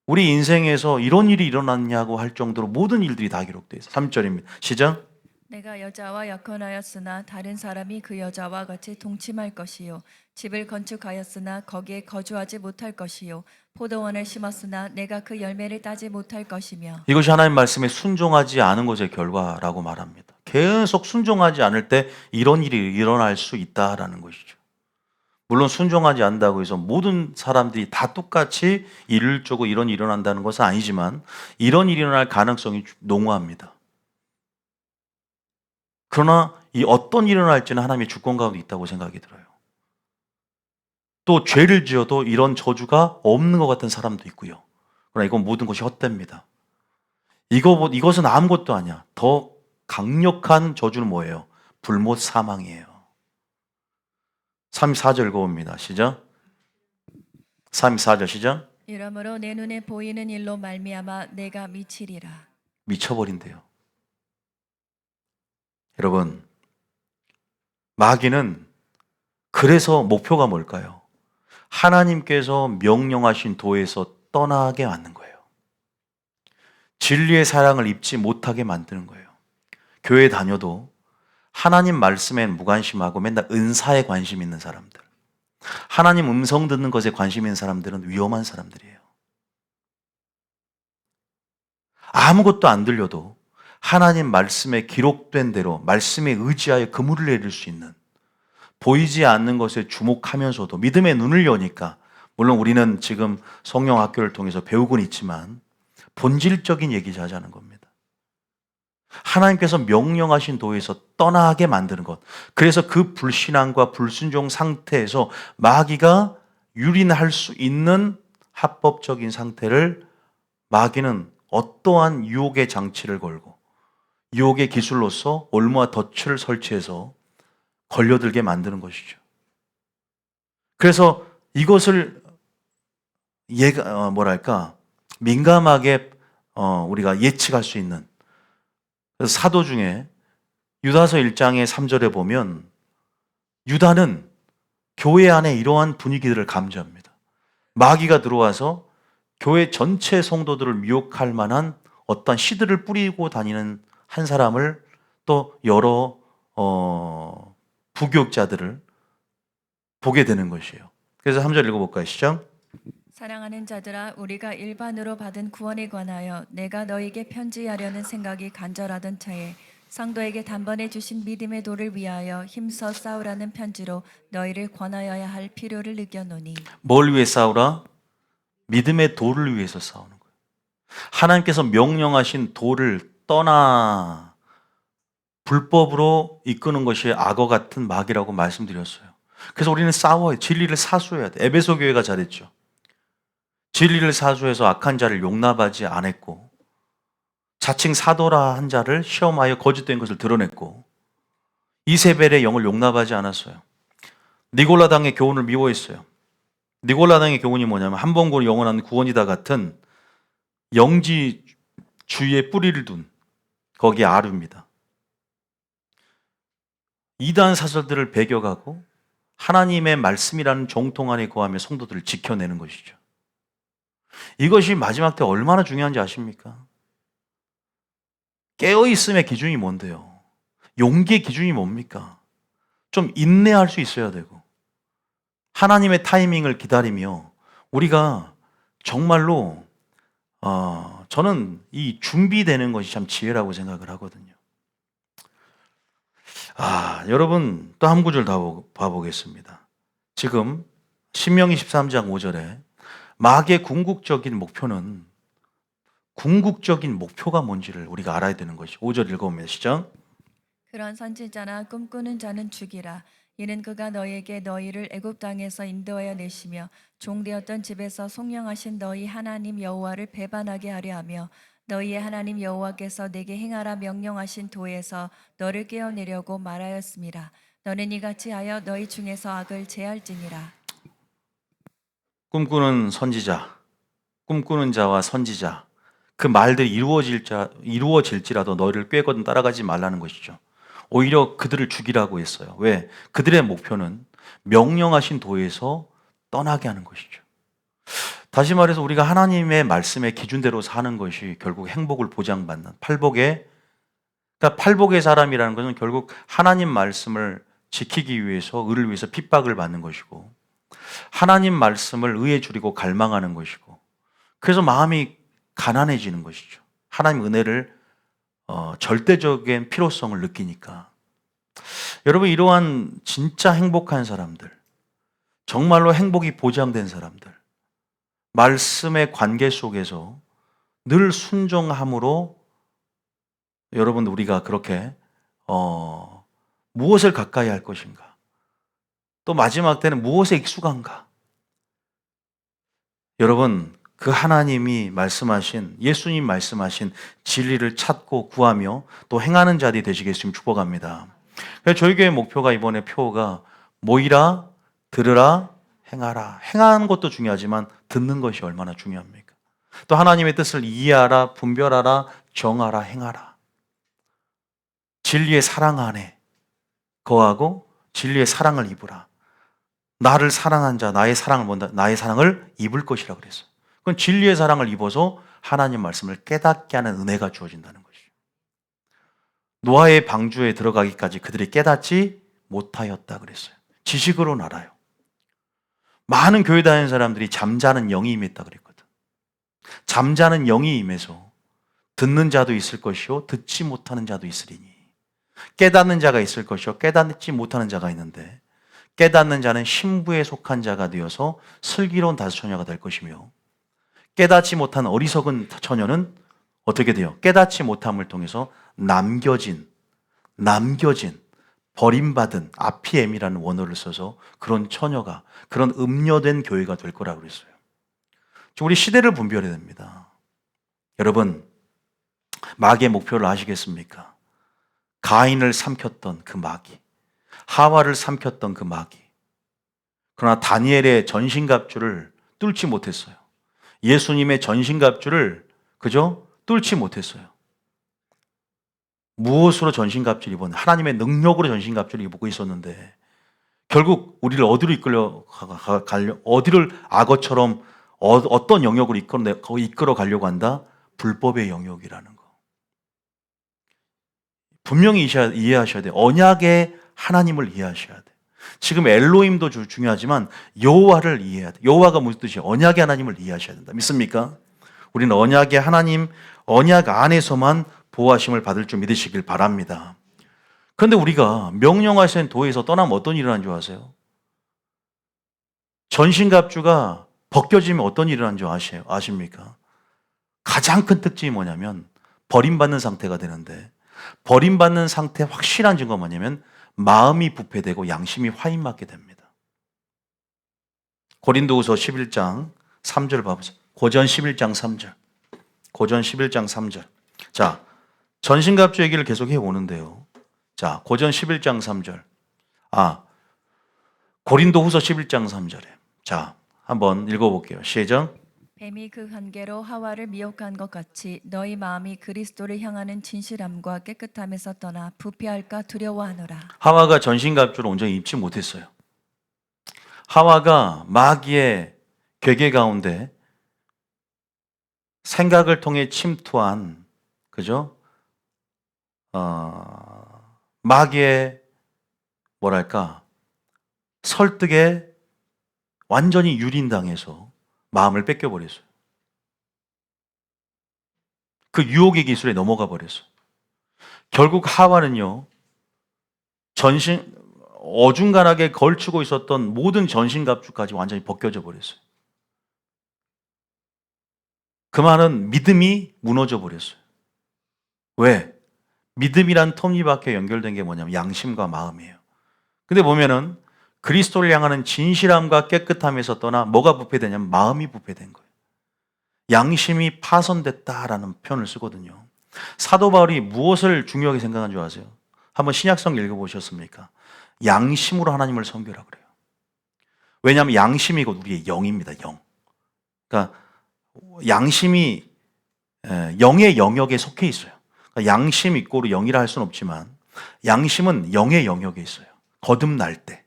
우리 인생에서 이런 일이 일어났냐고 할 정도로 모든 일들이 다 기록되어 있어요. 3절입니다. 시작. 내가 여자와 약혼하였으나 다른 사람이 그 여자와 같이 동침할 것이요 집을 건축하였으나 거기에 거주하지 못할 것이요 포도원을 심었으나 내가 그 열매를 따지 못할 것이며. 이것이 하나님 말씀에 순종하지 않은 것의 결과라고 말합니다. 계속 순종하지 않을 때 이런 일이 일어날 수 있다라는 것이죠. 물론 순종하지 않는다고 해서 모든 사람들이 다 똑같이 일률적으로 이런 일이 일어난다는 것은 아니지만 이런 일이 일어날 가능성이 농후합니다. 그러나 이 어떤 일이 일어날지는 하나님의 주권 가운데 있다고 생각이 들어요. 또 죄를 지어도 이런 저주가 없는 것 같은 사람도 있고요. 그러나 이건 모든 것이 헛됩니다. 이것은 아무것도 아니야. 더 강력한 저주는 뭐예요? 불못 사망이에요. 34절 읽어봅니다. 시작. 34절 시작. 이러므로 내 눈에 보이는 일로 말미암아 내가 미치리라. 미쳐버린대요. 여러분, 마귀는 그래서 목표가 뭘까요? 하나님께서 명령하신 도에서 떠나게 하는 거예요. 진리의 사랑을 입지 못하게 만드는 거예요. 교회 다녀도 하나님 말씀엔 무관심하고 맨날 은사에 관심 있는 사람들, 하나님 음성 듣는 것에 관심 있는 사람들은 위험한 사람들이에요. 아무것도 안 들려도 하나님 말씀에 기록된 대로 말씀에 의지하여 그물을 내릴 수 있는, 보이지 않는 것에 주목하면서도 믿음의 눈을 여니까, 물론 우리는 지금 성령 학교를 통해서 배우곤 있지만 본질적인 얘기를 하자는 겁니다. 하나님께서 명령하신 도에서 떠나게 만드는 것. 그래서 그 불신앙과 불순종 상태에서 마귀가 유린할 수 있는 합법적인 상태를 마귀는 어떠한 유혹의 장치를 걸고 유혹의 기술로서 올무와 덫을 설치해서 걸려들게 만드는 것이죠. 그래서 이것을 민감하게 우리가 예측할 수 있는, 그래서 사도 중에 유다서 1장의 3절에 보면 유다는 교회 안에 이러한 분위기들을 감지합니다. 마귀가 들어와서 교회 전체 성도들을 미혹할 만한 어떤 씨들을 뿌리고 다니는 한 사람을, 또 여러 부교육자들을 보게 되는 것이에요. 그래서 3절 읽어볼까요? 시작. 사랑하는 자들아, 우리가 일반으로 받은 구원에 관하여 내가 너에게 편지하려는 생각이 간절하던 차에 상도에게 단번에 주신 믿음의 도를 위하여 힘써 싸우라는 편지로 너희를 권하여야 할 필요를 느꼈노니. 뭘 위해 싸우라? 믿음의 도를 위해서 싸우는 거예요. 하나님께서 명령하신 도를 떠나 불법으로 이끄는 것이 악어 같은 마귀라고 말씀드렸어요. 그래서 우리는 싸워요. 진리를 사수해야 돼. 에베소 교회가 잘했죠. 진리를 사수해서 악한 자를 용납하지 않았고, 자칭 사도라 한 자를 시험하여 거짓된 것을 드러냈고, 이세벨의 영을 용납하지 않았어요. 니골라당의 교훈을 미워했어요. 니골라당의 교훈이 뭐냐면 한 번 영원한 구원이다 같은 영지주의에 뿌리를 둔, 거기에 아류입니다. 이단 사설들을 배격하고 하나님의 말씀이라는 정통 안에 거하며 성도들을 지켜내는 것이죠. 이것이 마지막 때 얼마나 중요한지 아십니까? 깨어있음의 기준이 뭔데요? 용기의 기준이 뭡니까? 좀 인내할 수 있어야 되고, 하나님의 타이밍을 기다리며 우리가 정말로 저는 이 준비되는 것이 참 지혜라고 생각을 하거든요. 여러분 또 한 구절 더 봐보겠습니다. 지금 신명기 13장 5절에 마귀의 궁극적인 목표가 뭔지를 우리가 알아야 되는 것이 5절 읽어보면 시작. 그런 선지자나 꿈꾸는 자는 죽이라. 이는 그가 너희에게 너희를 애굽 땅에서 인도하여 내시며 종되었던 집에서 속량하신 너희 하나님 여호와를 배반하게 하려 하며 너희의 하나님 여호와께서 내게 행하라 명령하신 도에서 너를 깨어내려고 말하였음이라. 너는 이같이 하여 너희 중에서 악을 제할지니라. 꿈꾸는 선지자, 꿈꾸는 자와 선지자, 그 말들이 이루어질지라도 너희를 꾀거든 따라가지 말라는 것이죠. 오히려 그들을 죽이라고 했어요. 왜? 그들의 목표는 명령하신 도에서 떠나게 하는 것이죠. 다시 말해서 우리가 하나님의 말씀의 기준대로 사는 것이 결국 행복을 보장받는 그러니까 팔복의 사람이라는 것은 결국 하나님 말씀을 지키기 위해서 의를 위해서 핍박을 받는 것이고, 하나님 말씀을 의에 줄이고 갈망하는 것이고, 그래서 마음이 가난해지는 것이죠. 하나님 은혜를 절대적인 필요성을 느끼니까. 여러분, 이러한 진짜 행복한 사람들, 정말로 행복이 보장된 사람들, 말씀의 관계 속에서 늘 순종함으로 여러분, 우리가 그렇게 무엇을 가까이 할 것인가, 또 마지막 때는 무엇에 익숙한가. 여러분, 그 하나님이 말씀하신, 예수님 말씀하신 진리를 찾고 구하며 또 행하는 자들이 되시겠으면 축복합니다. 그래서 저희 교회 목표가, 이번에 표가 모이라, 들으라, 행하라. 행하는 것도 중요하지만 듣는 것이 얼마나 중요합니까? 또 하나님의 뜻을 이해하라, 분별하라, 정하라, 행하라. 진리의 사랑 안에 거하고 진리의 사랑을 입으라. 나를 사랑한 자, 나의 사랑을 본다, 나의 사랑을 입을 것이라 그랬어요. 그건 진리의 사랑을 입어서 하나님 말씀을 깨닫게 하는 은혜가 주어진다는 것이죠. 노아의 방주에 들어가기까지 그들이 깨닫지 못하였다 그랬어요. 지식으로는 알아요. 많은 교회 다니는 사람들이 잠자는 영이 임했다 그랬거든. 잠자는 영이 임해서 듣는 자도 있을 것이요 듣지 못하는 자도 있으리니, 깨닫는 자가 있을 것이요 깨닫지 못하는 자가 있는데, 깨닫는 자는 신부에 속한 자가 되어서 슬기로운 다수처녀가 될 것이며, 깨닫지 못한 어리석은 처녀는 어떻게 돼요? 깨닫지 못함을 통해서 남겨진, 버림받은 아피엠이라는 원어를 써서 그런 처녀가, 그런 음녀된 교회가 될 거라고 그랬어요. 우리 시대를 분별해야 됩니다. 여러분, 마귀의 목표를 아시겠습니까? 가인을 삼켰던 그 마귀, 하와를 삼켰던 그 마귀. 그러나 다니엘의 전신갑주를 뚫지 못했어요. 예수님의 전신갑주를 그저 뚫지 못했어요. 무엇으로 전신갑주를 입었는데? 하나님의 능력으로 전신갑주를 입고 있었는데, 결국 우리를 어디로 어디를 악어처럼 어떤 영역으로 이끌어 가려고 한다? 불법의 영역이라는 거. 분명히 이해하셔야 돼요. 언약의 하나님을 이해하셔야 돼요. 지금 엘로힘도 중요하지만 여호와를 이해해야 돼요. 여호와가 무슨 뜻이에요? 언약의 하나님을 이해하셔야 된다. 믿습니까? 우리는 언약의 하나님, 언약 안에서만 보호하심을 받을 줄 믿으시길 바랍니다. 그런데 우리가 명령하신 도에서 떠나면 어떤 일이 일어나는 줄 아세요? 전신갑주가 벗겨지면 어떤 일이 일어나는 줄 아십니까? 가장 큰 특징이 뭐냐면 버림받는 상태가 되는데, 버림받는 상태의 확실한 증거가 뭐냐면 마음이 부패되고 양심이 화인맞게 됩니다. 고린도후서 11장 3절 봐보세요. 고전 11장 3절. 고전 11장 3절. 자, 전신갑주 얘기를 계속 해오는데요. 자, 고전 11장 3절. 고린도후서 11장 3절에. 자, 한번 읽어볼게요. 시작. 뱀이 그 관계로 하와를 미혹한 것 같이 너희 마음이 그리스도를 향하는 진실함과 깨끗함에서 떠나 부패할까 두려워하노라. 하와가 전신갑주를 온전히 입지 못했어요. 하와가 마귀의 괴계 가운데 생각을 통해 침투한, 그죠? 마귀의 설득에 완전히 유린당해서 마음을 뺏겨버렸어요. 그 유혹의 기술에 넘어가 버렸어요. 결국 하와는요, 어중간하게 걸치고 있었던 모든 전신갑주까지 완전히 벗겨져 버렸어요. 그 말은 믿음이 무너져 버렸어요. 왜? 믿음이란 톱니바퀴에 연결된 게 뭐냐면 양심과 마음이에요. 근데 보면은 그리스도를 향하는 진실함과 깨끗함에서 떠나 뭐가 부패되냐면 마음이 부패된 거예요. 양심이 파손됐다라는 표현을 쓰거든요. 사도 바울이 무엇을 중요하게 생각한 줄 아세요? 한번 신약성 읽어보셨습니까? 양심으로 하나님을 섬기라 그래요. 왜냐하면 양심이 곧 우리의 영입니다. 영. 그러니까 양심이 영의 영역에 속해 있어요. 그러니까 양심 이꼬르 영이라 할 수는 없지만 양심은 영의 영역에 있어요. 거듭날 때.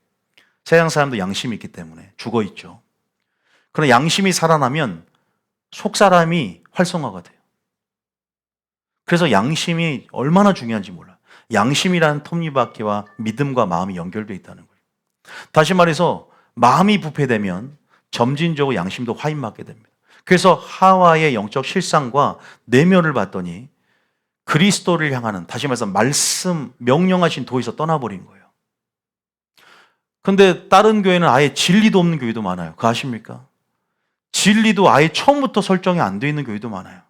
세상 사람도 양심이 있기 때문에 죽어 있죠. 그러나 양심이 살아나면 속 사람이 활성화가 돼요. 그래서 양심이 얼마나 중요한지 몰라요. 양심이라는 톱니바퀴와 믿음과 마음이 연결되어 있다는 거예요. 다시 말해서 마음이 부패되면 점진적으로 양심도 화인맞게 됩니다. 그래서 하와의 영적 실상과 내면을 봤더니 그리스도를 향하는, 다시 말해서 말씀, 명령하신 도에서 떠나버린 거예요. 근데 다른 교회는 아예 진리도 없는 교회도 많아요. 그거 아십니까? 진리도 아예 처음부터 설정이 안 돼 있는 교회도 많아요.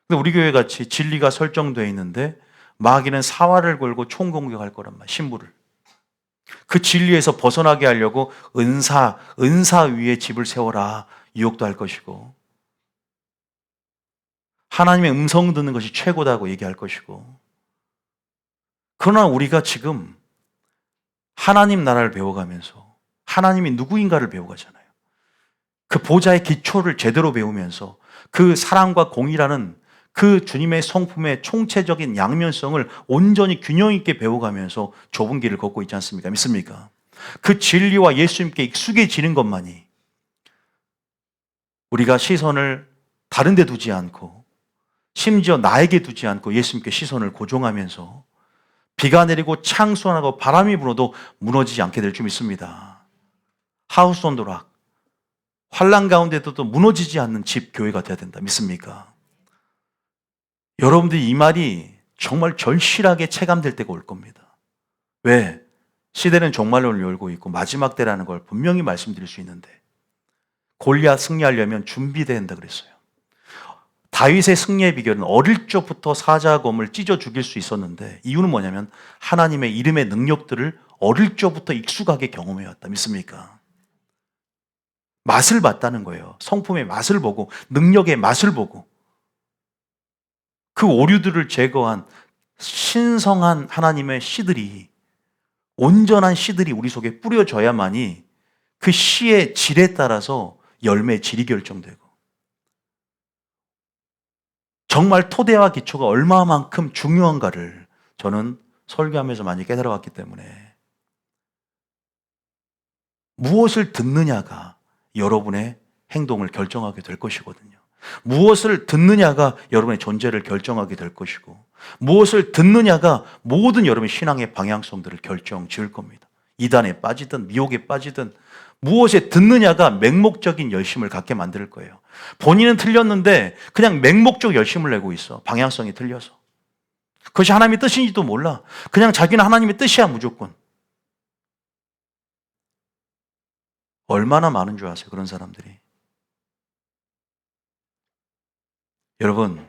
근데 우리 교회 같이 진리가 설정되어 있는데 마귀는 사활을 걸고 총공격할 거란 말이에요. 신부를. 그 진리에서 벗어나게 하려고 은사 위에 집을 세워라 유혹도 할 것이고, 하나님의 음성 듣는 것이 최고다고 얘기할 것이고. 그러나 우리가 지금 하나님 나라를 배워가면서 하나님이 누구인가를 배워가잖아요. 그 보좌의 기초를 제대로 배우면서 그 사랑과 공의라는 그 주님의 성품의 총체적인 양면성을 온전히 균형 있게 배워가면서 좁은 길을 걷고 있지 않습니까? 믿습니까? 그 진리와 예수님께 익숙해지는 것만이 우리가 시선을 다른 데 두지 않고, 심지어 나에게 두지 않고 예수님께 시선을 고정하면서 비가 내리고 창수하고 바람이 불어도 무너지지 않게 될 줄 믿습니다. 하우스 온 더 락, 환난 가운데도 무너지지 않는 집 교회가 되어야 된다. 믿습니까? 여러분들이 이 말이 정말 절실하게 체감될 때가 올 겁니다. 왜? 시대는 종말론을 열고 있고 마지막 때라는 걸 분명히 말씀드릴 수 있는데, 골리앗 승리하려면 준비돼야 한다 그랬어요. 다윗의 승리의 비결은 어릴 적부터 사자검을 찢어 죽일 수 있었는데, 이유는 뭐냐면 하나님의 이름의 능력들을 어릴 적부터 익숙하게 경험해왔다. 믿습니까? 맛을 봤다는 거예요. 성품의 맛을 보고 능력의 맛을 보고 그 오류들을 제거한 신성한 하나님의 씨들이, 온전한 씨들이 우리 속에 뿌려져야만이 그 씨의 질에 따라서 열매의 질이 결정되고, 정말 토대와 기초가 얼마만큼 중요한가를 저는 설교하면서 많이 깨달아왔기 때문에, 무엇을 듣느냐가 여러분의 행동을 결정하게 될 것이거든요. 무엇을 듣느냐가 여러분의 존재를 결정하게 될 것이고, 무엇을 듣느냐가 모든 여러분의 신앙의 방향성들을 결정 지을 겁니다. 이단에 빠지든 미혹에 빠지든 무엇에 듣느냐가 맹목적인 열심을 갖게 만들 거예요. 본인은 틀렸는데 그냥 맹목적 열심을 내고 있어. 방향성이 틀려서. 그것이 하나님의 뜻인지도 몰라. 그냥 자기는 하나님의 뜻이야 무조건. 얼마나 많은 줄 아세요? 그런 사람들이. 여러분,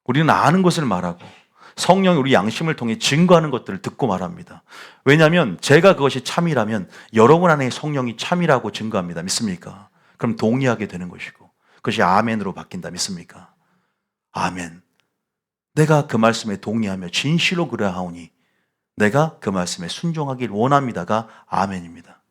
우리는 아는 것을 말하고 성령이 우리 양심을 통해 증거하는 것들을 듣고 말합니다. 왜냐하면 제가 그것이 참이라면 여러분 안에 성령이 참이라고 증거합니다. 믿습니까? 그럼 동의하게 되는 것이고, 그것이 아멘으로 바뀐다. 믿습니까? 아멘. 내가 그 말씀에 동의하며 진실로 그러하오니 내가 그 말씀에 순종하길 원합니다가 아멘입니다.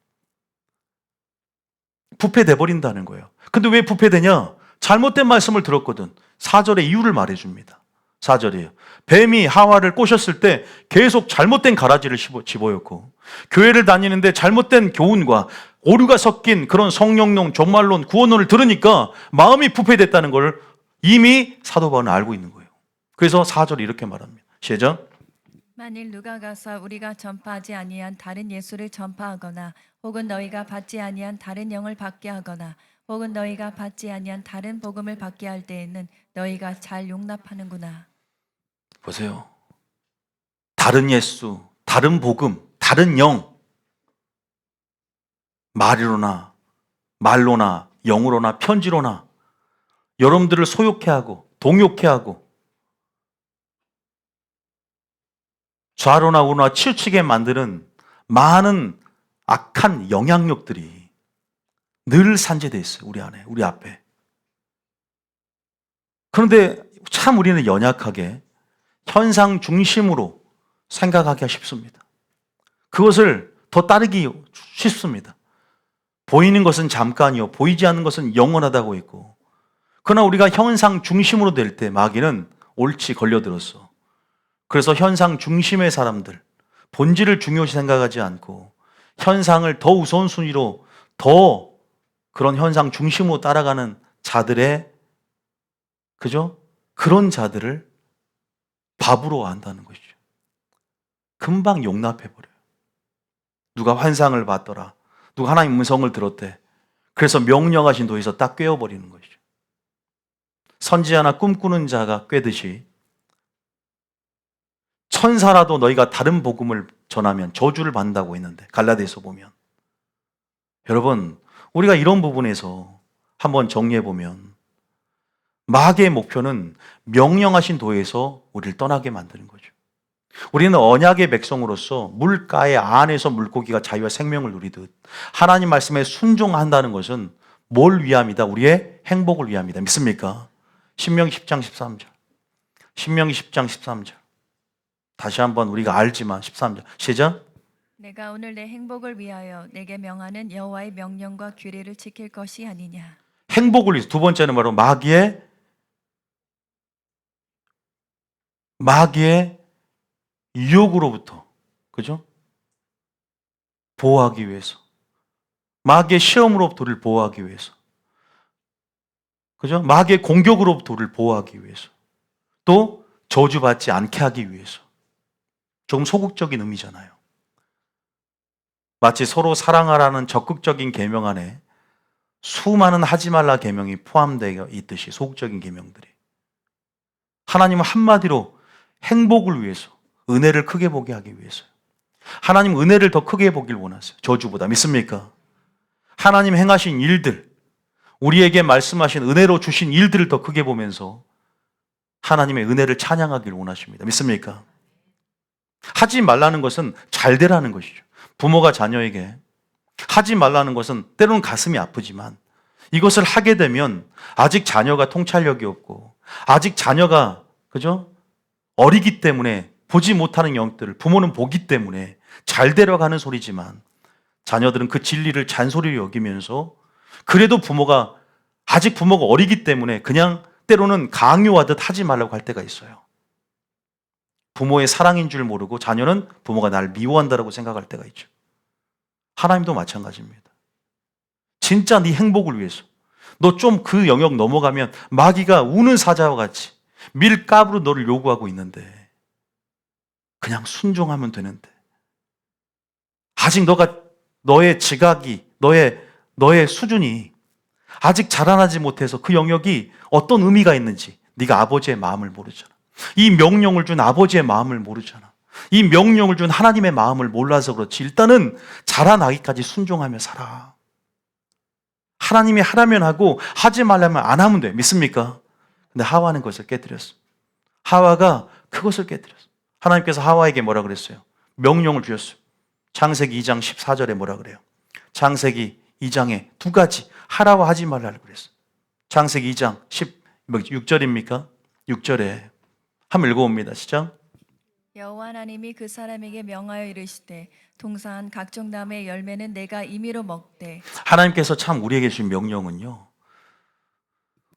부패돼 버린다는 거예요. 근데 왜 부패되냐? 잘못된 말씀을 들었거든. 4절의 이유를 말해줍니다. 4절이에요. 뱀이 하와를 꼬셨을 때 계속 잘못된 가라지를 집어였고, 교회를 다니는데 잘못된 교훈과 오류가 섞인 그런 성령론, 종말론, 구원론을 들으니까 마음이 부패됐다는 걸 이미 사도 바울은 알고 있는 거예요. 그래서 4절이 이렇게 말합니다. 시작. 만일 누가 가서 우리가 전파하지 아니한 다른 예수를 전파하거나, 혹은 너희가 받지 아니한 다른 영을 받게 하거나, 혹은 너희가 받지 아니한 다른 복음을 받게 할 때에는 너희가 잘 용납하는구나. 보세요. 다른 예수, 다른 복음, 다른 영, 말로나 영으로나 편지로나 여러분들을 소욕해 하고 동욕해 하고 좌로나 우로나 치우치게 만드는 많은 악한 영향력들이 늘 산재되어 있어요. 우리 안에, 우리 앞에. 그런데 참 우리는 연약하게 현상 중심으로 생각하기가 쉽습니다. 그것을 더 따르기 쉽습니다. 보이는 것은 잠깐이요, 보이지 않는 것은 영원하다고 했고, 그러나 우리가 현상 중심으로 될 때 마귀는 옳지 걸려들었어. 그래서 현상 중심의 사람들, 본질을 중요시 생각하지 않고 현상을 더 우선순위로 더 그런 현상 중심으로 따라가는 자들의, 그죠? 그런 자들을 밥으로 한다는 것이죠. 금방 용납해버려요. 누가 환상을 봤더라. 누가 하나님 음성을 들었대. 그래서 명령하신 도에서 딱 꿰어버리는 것이죠. 선지자나 꿈꾸는 자가 꿰듯이 천사라도 너희가 다른 복음을 전하면 저주를 받는다고 했는데, 갈라디아서 보면. 여러분, 우리가 이런 부분에서 한번 정리해보면 마귀의 목표는 명령하신 도에서 우리를 떠나게 만드는 거죠. 우리는 언약의 백성으로서 물가의 안에서 물고기가 자유와 생명을 누리듯 하나님 말씀에 순종한다는 것은 뭘 위함이다? 우리의 행복을 위함이다. 믿습니까? 신명기 10장 13절. 신명기 10장 13절. 다시 한번 우리가 알지만 13절. 시작. 내가 오늘 내 행복을 위하여 내게 명하는 여호와의 명령과 규례를 지킬 것이 아니냐. 행복을 위해서. 두 번째는 바로 마귀의 유혹으로부터, 그죠? 보호하기 위해서. 마귀의 시험으로부터 우리를 보호하기 위해서. 그죠? 마귀의 공격으로부터 우리를 보호하기 위해서. 또 저주받지 않게 하기 위해서. 조금 소극적인 의미잖아요. 마치 서로 사랑하라는 적극적인 계명 안에 수많은 하지 말라 계명이 포함되어 있듯이, 소극적인 계명들이. 하나님은 한마디로 행복을 위해서, 은혜를 크게 보게 하기 위해서요. 하나님 은혜를 더 크게 보길 원하세요. 저주보다. 믿습니까? 하나님 행하신 일들, 우리에게 말씀하신 은혜로 주신 일들을 더 크게 보면서 하나님의 은혜를 찬양하길 원하십니다. 믿습니까? 하지 말라는 것은 잘 되라는 것이죠. 부모가 자녀에게 하지 말라는 것은 때로는 가슴이 아프지만 이것을 하게 되면 아직 자녀가 통찰력이 없고 아직 자녀가, 그죠? 어리기 때문에 보지 못하는 영들을 부모는 보기 때문에 잘 되려가는 소리지만 자녀들은 그 진리를 잔소리로 여기면서 그래도 아직 부모가 어리기 때문에 그냥 때로는 강요하듯 하지 말라고 할 때가 있어요. 부모의 사랑인 줄 모르고 자녀는 부모가 나를 미워한다고 생각할 때가 있죠. 하나님도 마찬가지입니다. 진짜 네 행복을 위해서 너 좀 그 영역 넘어가면 마귀가 우는 사자와 같이 밀가루로 너를 요구하고 있는데 그냥 순종하면 되는데 아직 너의 지각이 너의 수준이 아직 자라나지 못해서 그 영역이 어떤 의미가 있는지 네가 아버지의 마음을 모르잖아. 이 명령을 준 아버지의 마음을 모르잖아. 이 명령을 준 하나님의 마음을 몰라서 그렇지 일단은 자라나기까지 순종하며 살아. 하나님이 하라면 하고 하지 말라면 안 하면 돼. 믿습니까? 근데 하와는 그것을 깨뜨렸어. 하와가 그것을 깨뜨렸어. 하나님께서 하와에게 뭐라 그랬어요? 명령을 주셨어요. 창세기 2장 14절에 뭐라 그래요? 창세기 2장에 두 가지 하라고 하지 말라고 그랬어요. 창세기 2장 6절입니까? 6절에 한번 읽어봅니다. 시작. 여호와 하나님이 그 사람에게 명하여 이르시되 동사한 각종 나무의 열매는 내가 임의로 먹되. 하나님께서 참 우리에게 주신 명령은요,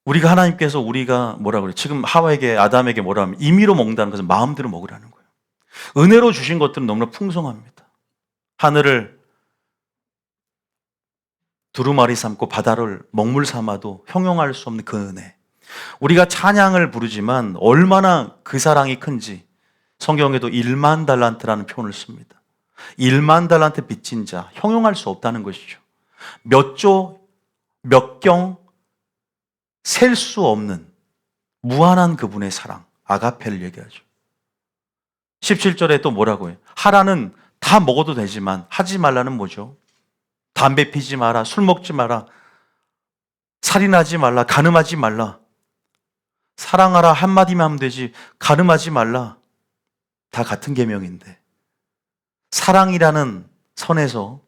하나님께서 우리가 뭐라 그래요? 지금 하와에게 아담에게 뭐라 하면 임의로 먹는다는 것은 마음대로 먹으라는 거예요. 은혜로 주신 것들은 너무나 풍성합니다. 하늘을 두루마리 삼고 바다를 먹물 삼아도 형용할 수 없는 그 은혜. 우리가 찬양을 부르지만 얼마나 그 사랑이 큰지 성경에도 1만 달란트라는 표현을 씁니다. 1만 달란트 빚진 자, 형용할 수 없다는 것이죠. 몇 조, 몇 경, 셀 수 없는 무한한 그분의 사랑, 아가페를 얘기하죠. 17절에 또 뭐라고 해요? 하라는 다 먹어도 되지만 하지 말라는 뭐죠? 담배 피지 마라, 술 먹지 마라, 살인하지 말라, 간음하지 말라. 사랑하라 한마디만 하면 되지 간음하지 말라. 다 같은 계명인데 사랑이라는 선에서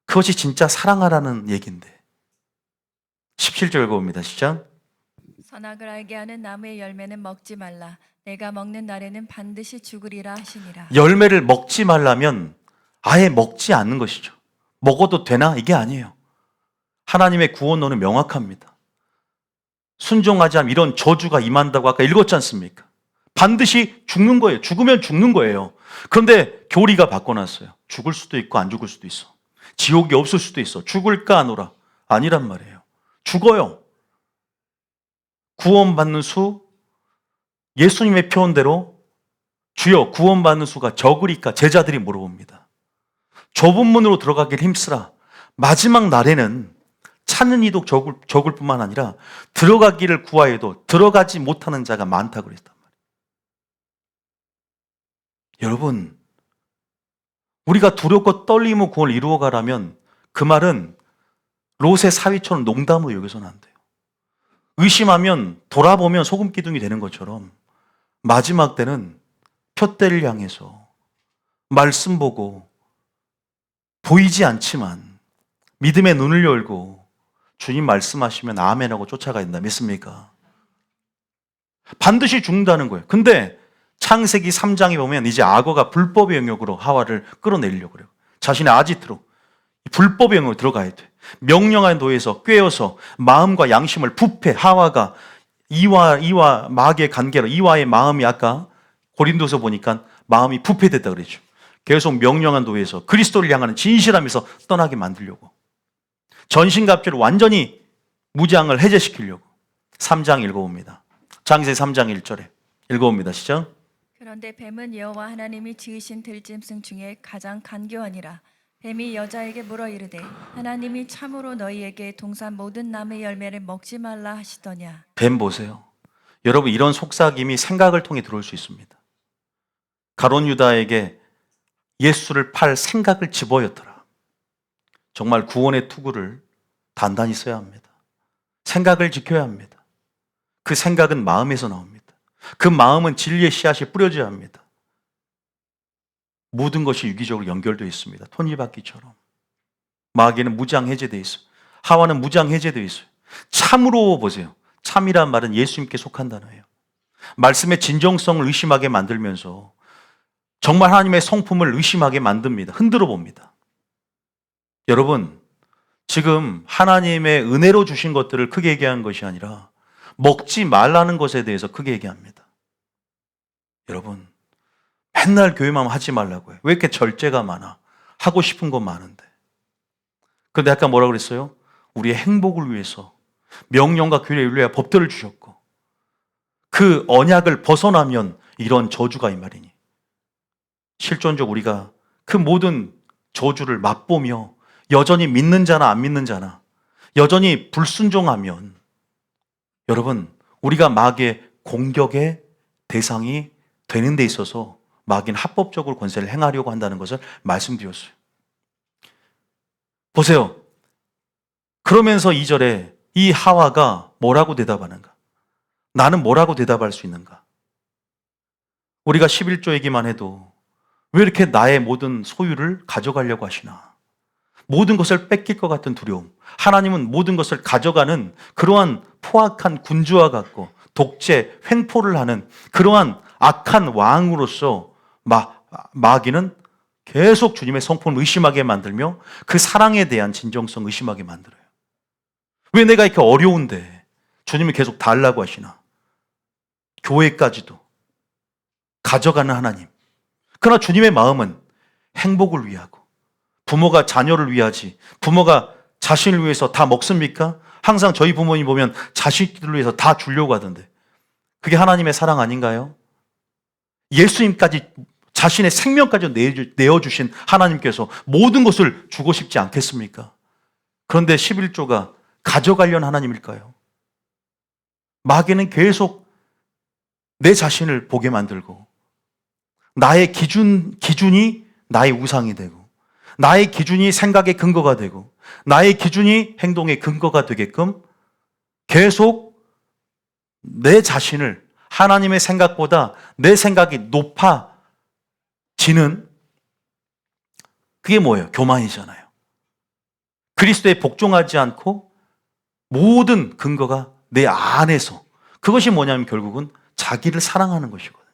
그것이 진짜 사랑하라는 얘기인데 17절 읽어봅니다. 시작. 선악을 알게 하는 나무의 열매는 먹지 말라. 내가 먹는 날에는 반드시 죽으리라 하시니라. 열매를 먹지 말라면 아예 먹지 않는 것이죠. 먹어도 되나? 이게 아니에요. 하나님의 구원론은 명확합니다. 순종하지 않으면 이런 저주가 임한다고 아까 읽었지 않습니까? 반드시 죽는 거예요. 죽으면 죽는 거예요. 그런데 교리가 바꿔놨어요. 죽을 수도 있고 안 죽을 수도 있어. 지옥이 없을 수도 있어. 죽을까 하노라. 아니란 말이에요. 죽어요. 구원받는 수, 예수님의 표현대로 주여 구원받는 수가 적으리까 제자들이 물어봅니다. 좁은 문으로 들어가길 힘쓰라. 마지막 날에는 찾는 이도 적을 뿐만 아니라 들어가기를 구하여도 들어가지 못하는 자가 많다고 그랬단 말이에요. 여러분, 우리가 두렵고 떨림으로 구원을 이루어가라면 그 말은 롯의 사위처럼 농담으로 여겨서는 안 돼요. 의심하면 돌아보면 소금 기둥이 되는 것처럼 마지막 때는 표대를 향해서 말씀 보고 보이지 않지만 믿음의 눈을 열고 주님 말씀하시면 아멘하고 쫓아가야 된다. 믿습니까? 반드시 죽는다는 거예요. 근데 창세기 3장에 보면 이제 악어가 불법의 영역으로 하와를 끌어내리려고 그래요. 자신의 아지트로 불법의 영역으로 들어가야 돼. 명령한 도에서 꿰어서 마음과 양심을 부패, 하와가 이와 마귀의 관계로 이와의 마음이 아까 고린도서 보니까 마음이 부패됐다 그랬죠. 계속 명령한 도에서 그리스도를 향하는 진실함에서 떠나게 만들려고 전신갑주를 완전히 무장을 해제시키려고 3장 읽어봅니다. 창세기 3장 1절에 읽어봅니다. 시작. 그런데 뱀은 여호와 하나님이 지으신 들짐승 중에 가장 간교하니라. 뱀이 여자에게 물어 이르되 하나님이 참으로 너희에게 동산 모든 나무의 열매를 먹지 말라 하시더냐. 뱀 보세요. 여러분, 이런 속삭임이 생각을 통해 들어올 수 있습니다. 가룟 유다에게 예수를 팔 생각을 집어였더라. 정말 구원의 투구를 단단히 써야 합니다. 생각을 지켜야 합니다. 그 생각은 마음에서 나옵니다. 그 마음은 진리의 씨앗이 뿌려져야 합니다. 모든 것이 유기적으로 연결되어 있습니다. 톱니바퀴처럼. 마귀는 무장 해제되어 있어요. 하와는 무장 해제되어 있어요. 참으로 보세요. 참이란 말은 예수님께 속한 단어예요. 말씀의 진정성을 의심하게 만들면서 정말 하나님의 성품을 의심하게 만듭니다. 흔들어 봅니다. 여러분, 지금 하나님의 은혜로 주신 것들을 크게 얘기한 것이 아니라 먹지 말라는 것에 대해서 크게 얘기합니다. 여러분, 맨날 교회만 하지 말라고 해요. 왜 이렇게 절제가 많아? 하고 싶은 건 많은데. 그런데 아까 뭐라고 그랬어요? 우리의 행복을 위해서 명령과 규례를 위해 법들을 주셨고 그 언약을 벗어나면 이런 저주가 이 말이니. 실존적 우리가 그 모든 저주를 맛보며 여전히 믿는 자나 안 믿는 자나 여전히 불순종하면 여러분, 우리가 마귀의 공격의 대상이 되는 데 있어서 마귀는 합법적으로 권세를 행하려고 한다는 것을 말씀드렸어요. 보세요. 그러면서 2절에 이 하와가 뭐라고 대답하는가? 나는 뭐라고 대답할 수 있는가? 우리가 11조 얘기만 해도 왜 이렇게 나의 모든 소유를 가져가려고 하시나? 모든 것을 뺏길 것 같은 두려움. 하나님은 모든 것을 가져가는 그러한 포악한 군주와 같고 독재, 횡포를 하는 그러한 악한 왕으로서 마귀는 계속 주님의 성품을 의심하게 만들며 그 사랑에 대한 진정성 의심하게 만들어요. 왜 내가 이렇게 어려운데 주님이 계속 달라고 하시나? 교회까지도 가져가는 하나님. 그러나 주님의 마음은 행복을 위하고 부모가 자녀를 위하지 부모가 자신을 위해서 다 먹습니까? 항상 저희 부모님 보면 자식들을 위해서 다 주려고 하던데 그게 하나님의 사랑 아닌가요? 예수님까지 자신의 생명까지 내어주신 하나님께서 모든 것을 주고 싶지 않겠습니까? 그런데 11조가 가져가려는 하나님일까요? 마귀는 계속 내 자신을 보게 만들고 나의 기준이 나의 우상이 되고 나의 기준이 생각의 근거가 되고 나의 기준이 행동의 근거가 되게끔 계속 내 자신을 하나님의 생각보다 내 생각이 높아지는 그게 뭐예요? 교만이잖아요. 그리스도에 복종하지 않고 모든 근거가 내 안에서 그것이 뭐냐면 결국은 자기를 사랑하는 것이거든요.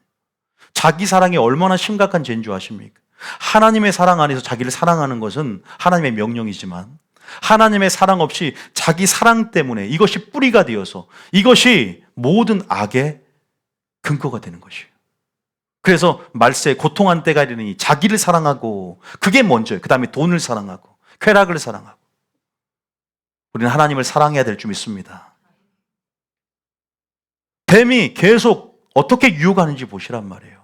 자기 사랑이 얼마나 심각한 죄인 줄 아십니까? 하나님의 사랑 안에서 자기를 사랑하는 것은 하나님의 명령이지만 하나님의 사랑 없이 자기 사랑 때문에 이것이 뿌리가 되어서 이것이 모든 악의 근거가 되는 것이에요. 그래서 말세에 고통한 때가 이르니 자기를 사랑하고, 그게 먼저예요. 그 다음에 돈을 사랑하고 쾌락을 사랑하고. 우리는 하나님을 사랑해야 될 줄 믿습니다. 뱀이 계속 어떻게 유혹하는지 보시란 말이에요.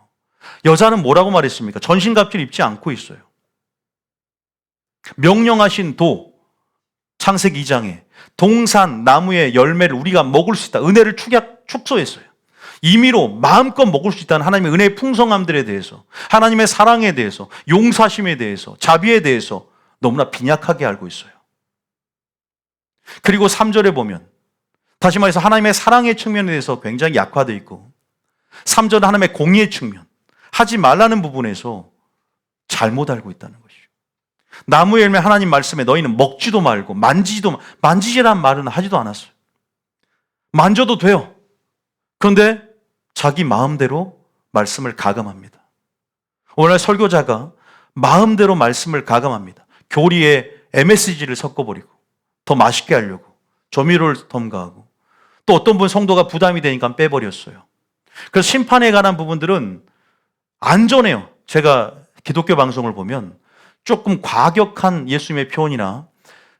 여자는 뭐라고 말했습니까? 전신갑주를 입지 않고 있어요. 명령하신 도, 창세기 2장에 동산 나무의 열매를 우리가 먹을 수 있다, 은혜를 축소했어요. 임의로 마음껏 먹을 수 있다는 하나님의 은혜의 풍성함들에 대해서, 하나님의 사랑에 대해서, 용서하심에 대해서, 자비에 대해서 너무나 빈약하게 알고 있어요. 그리고 3절에 보면 다시 말해서 하나님의 사랑의 측면에 대해서 굉장히 약화되어 있고, 3절은 하나님의 공의의 측면, 하지 말라는 부분에서 잘못 알고 있다는 것이죠. 나무의 열매 하나님 말씀에 너희는 먹지도 말고 만지지란 말은 하지도 않았어요. 만져도 돼요. 그런데 자기 마음대로 말씀을 가감합니다. 오늘 설교자가 마음대로 말씀을 가감합니다. 교리에 MSG를 섞어버리고 더 맛있게 하려고 조미료를 첨가하고, 또 어떤 분 성도가 부담이 되니까 빼버렸어요. 그래서 심판에 관한 부분들은 안전해요. 제가 기독교 방송을 보면 조금 과격한 예수님의 표현이나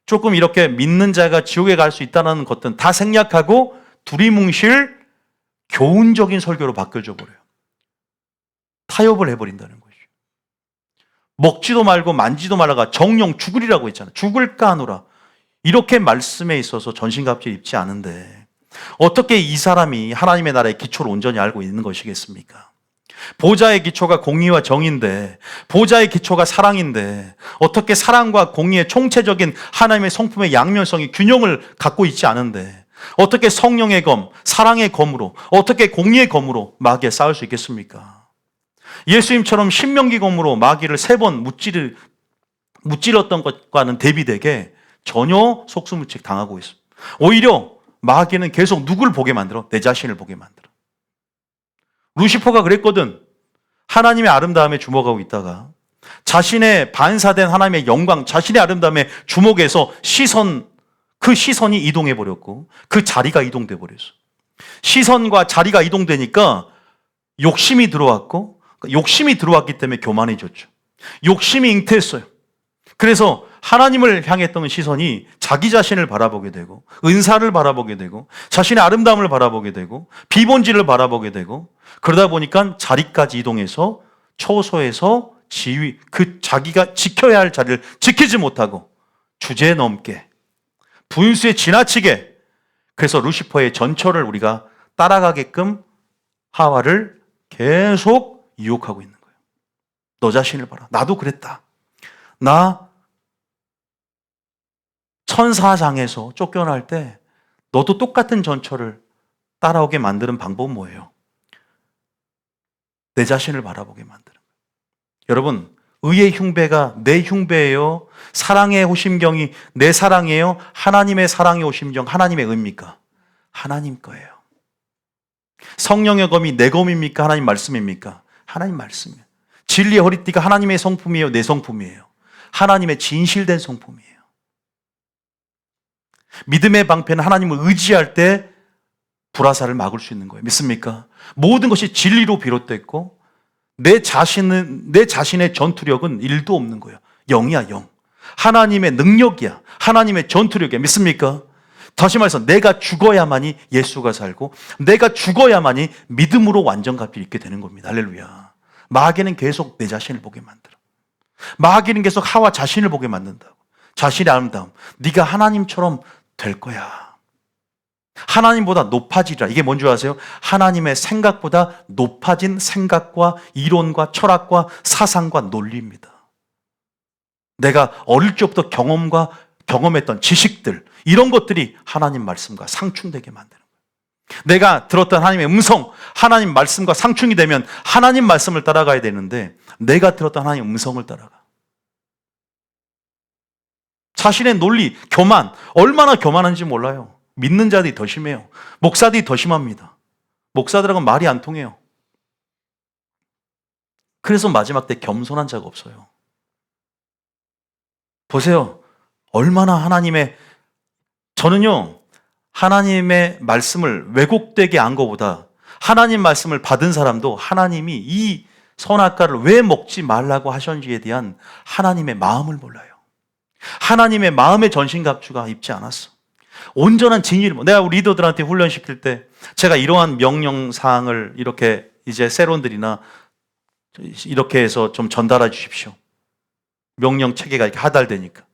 조금 이렇게 믿는 자가 지옥에 갈 수 있다는 것들은 다 생략하고 두리뭉실 교훈적인 설교로 바뀌어져 버려요. 타협을 해버린다는 거죠. 먹지도 말고 만지도 말라가 정령 죽으리라고 했잖아요. 죽을까 하노라. 이렇게 말씀에 있어서 전신갑주를 입지 않은데 어떻게 이 사람이 하나님의 나라의 기초를 온전히 알고 있는 것이겠습니까? 보좌의 기초가 공의와 정의인데, 보좌의 기초가 사랑인데, 어떻게 사랑과 공의의 총체적인 하나님의 성품의 양면성이 균형을 갖고 있지 않은데, 어떻게 성령의 검, 사랑의 검으로, 어떻게 공의의 검으로 마귀에 싸울 수 있겠습니까? 예수님처럼 신명기 검으로 마귀를 3번 무찔렀던 것과는 대비되게 전혀 속수무책 당하고 있습니다. 오히려 마귀는 계속 누굴 보게 만들어? 내 자신을 보게 만들어. 루시퍼가 그랬거든. 하나님의 아름다움에 주목하고 있다가 자신의 반사된 하나님의 영광, 자신의 아름다움에 주목해서 그 시선이 이동해 버렸고 그 자리가 이동돼 버렸어. 시선과 자리가 이동되니까 욕심이 들어왔고, 욕심이 들어왔기 때문에 교만해졌죠. 욕심이 잉태했어요. 그래서 하나님을 향했던 시선이 자기 자신을 바라보게 되고, 은사를 바라보게 되고, 자신의 아름다움을 바라보게 되고, 비본질을 바라보게 되고, 그러다 보니까 자리까지 이동해서 초소에서 지위, 그 자기가 지켜야 할 자리를 지키지 못하고 주제 넘게, 분수에 지나치게, 그래서 루시퍼의 전철을 우리가 따라가게끔 하와를 계속 유혹하고 있는 거예요. 너 자신을 봐라. 나도 그랬다. 나 천사장에서 쫓겨날 때 너도 똑같은 전철을 따라오게 만드는 방법은 뭐예요? 내 자신을 바라보게 만드는 거예요. 여러분, 의의 흉배가 내 흉배예요? 사랑의 호심경이 내 사랑이에요? 하나님의 사랑의 호심경, 하나님의 의입니까? 하나님 거예요. 성령의 검이 내 검입니까? 하나님 말씀입니까? 하나님 말씀이에요. 진리의 허리띠가 하나님의 성품이에요? 내 성품이에요? 하나님의 진실된 성품이에요. 믿음의 방패는 하나님을 의지할 때 불화살을 막을 수 있는 거예요. 믿습니까? 모든 것이 진리로 비롯됐고 내 자신의 전투력은 1도 없는 거예요. 0이야, 0. 하나님의 능력이야. 하나님의 전투력이야. 믿습니까? 다시 말해서 내가 죽어야만이 예수가 살고 내가 죽어야만이 믿음으로 완전갑주를 입게 되는 겁니다. 할렐루야. 마귀는 계속 내 자신을 보게 만들어. 마귀는 계속 하와 자신을 보게 만든다고. 자신의 아름다움. 네가 하나님처럼 될 거야. 하나님보다 높아지리라. 이게 뭔지 아세요? 하나님의 생각보다 높아진 생각과 이론과 철학과 사상과 논리입니다. 내가 어릴 적부터 경험했던 지식들, 이런 것들이 하나님 말씀과 상충되게 만드는 거예요. 내가 들었던 하나님의 음성, 하나님 말씀과 상충이 되면 하나님 말씀을 따라가야 되는데 내가 들었던 하나님 음성을 따라가. 자신의 논리, 교만, 얼마나 교만한지 몰라요. 믿는 자들이 더 심해요. 목사들이 더 심합니다. 목사들하고는 말이 안 통해요. 그래서 마지막 때 겸손한 자가 없어요. 보세요. 얼마나 저는요, 하나님의 말씀을 왜곡되게 안 거보다 하나님 말씀을 받은 사람도 하나님이 이 선악과를 왜 먹지 말라고 하셨는지에 대한 하나님의 마음을 몰라요. 하나님의 마음의 전신갑주가 입지 않았어. 온전한 진리를, 내가 우리 리더들한테 훈련시킬 때 제가 이러한 명령사항을 이렇게 이제 세론들이나 이렇게 해서 좀 전달해 주십시오. 명령 체계가 이렇게 하달되니까.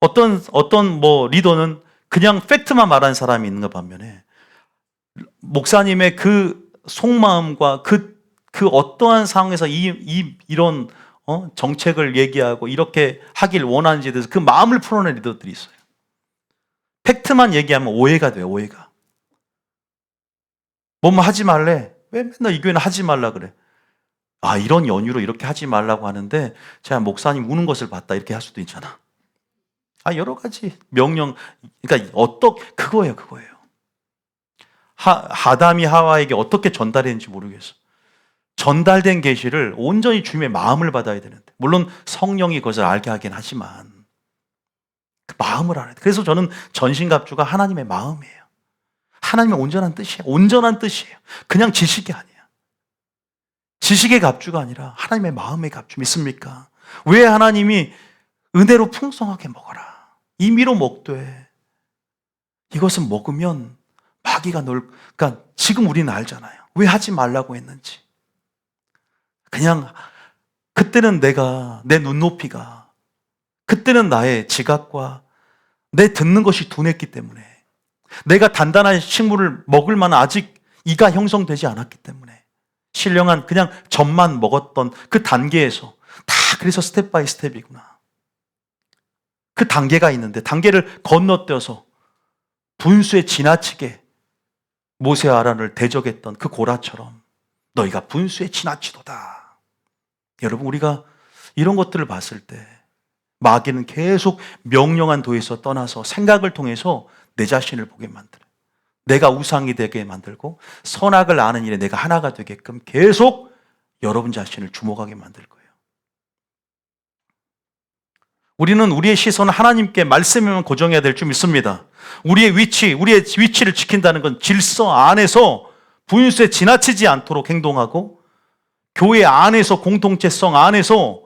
어떤 리더는 그냥 팩트만 말하는 사람이 있는 것 반면에 목사님의 그 속마음과 그 어떠한 상황에서 이런 정책을 얘기하고 이렇게 하길 원하는지에 대해서 그 마음을 풀어낸 리더들이 있어요. 팩트만 얘기하면 오해가 돼요, 오해가. 뭐뭐 하지 말래? 왜 맨날 이 교회는 하지 말라 그래? 아, 이런 연유로 이렇게 하지 말라고 하는데 제가 목사님 우는 것을 봤다 이렇게 할 수도 있잖아. 아, 여러 가지 명령, 그러니까 그거예요. 아담이 하와에게 어떻게 전달했는지 모르겠어. 전달된 계시를 온전히 주님의 마음을 받아야 되는데, 물론 성령이 그것을 알게 하긴 하지만 그 마음을 알아야 돼. 그래서 저는 전신갑주가 하나님의 마음이에요. 하나님의 온전한 뜻이에요. 그냥 지식이 아니야. 지식의 갑주가 아니라 하나님의 마음의 갑주. 믿습니까? 왜 하나님이 은혜로 풍성하게 먹어라, 임의로 먹되 이것은 먹으면 마귀가 그러니까 지금 우리는 알잖아요. 왜 하지 말라고 했는지. 그냥 그때는 내 눈높이가, 그때는 나의 지각과 내 듣는 것이 둔했기 때문에, 내가 단단한 식물을 먹을 만한 아직 이가 형성되지 않았기 때문에 신령한 그냥 젖만 먹었던 그 단계에서 다, 그래서 스텝 바이 스텝이구나. 그 단계가 있는데 단계를 건너뛰어서 분수에 지나치게 모세와 아론을 대적했던 그 고라처럼 너희가 분수에 지나치도다. 여러분, 우리가 이런 것들을 봤을 때 마귀는 계속 명령한 도에서 떠나서 생각을 통해서 내 자신을 보게 만들어요. 내가 우상이 되게 만들고 선악을 아는 일에 내가 하나가 되게끔 계속 여러분 자신을 주목하게 만들 거예요. 우리는 우리의 시선을 하나님께 말씀에만 고정해야 될 줄 믿습니다. 우리의 위치를 지킨다는 건 질서 안에서 분수에 지나치지 않도록 행동하고 교회 안에서, 공동체성 안에서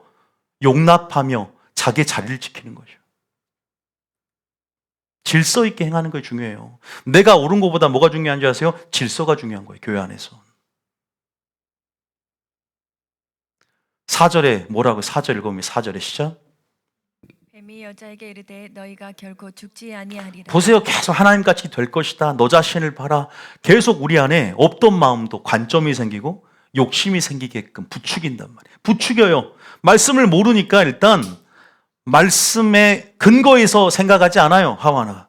용납하며 자기 자리를 지키는 거죠. 질서 있게 행하는 게 중요해요. 내가 옳은 것보다 뭐가 중요한지 아세요? 질서가 중요한 거예요, 교회 안에서. 4절에 뭐라고? 4절 읽으면 4절에 시작. 뱀이 여자에게 이르되 너희가 결코 죽지 아니하리라. 보세요. 계속 하나님같이 될 것이다. 너 자신을 봐라. 계속 우리 안에 없던 마음도 관점이 생기고 욕심이 생기게끔 부추긴단 말이에요. 부추겨요. 말씀을 모르니까 일단 말씀의 근거에서 생각하지 않아요, 하와나.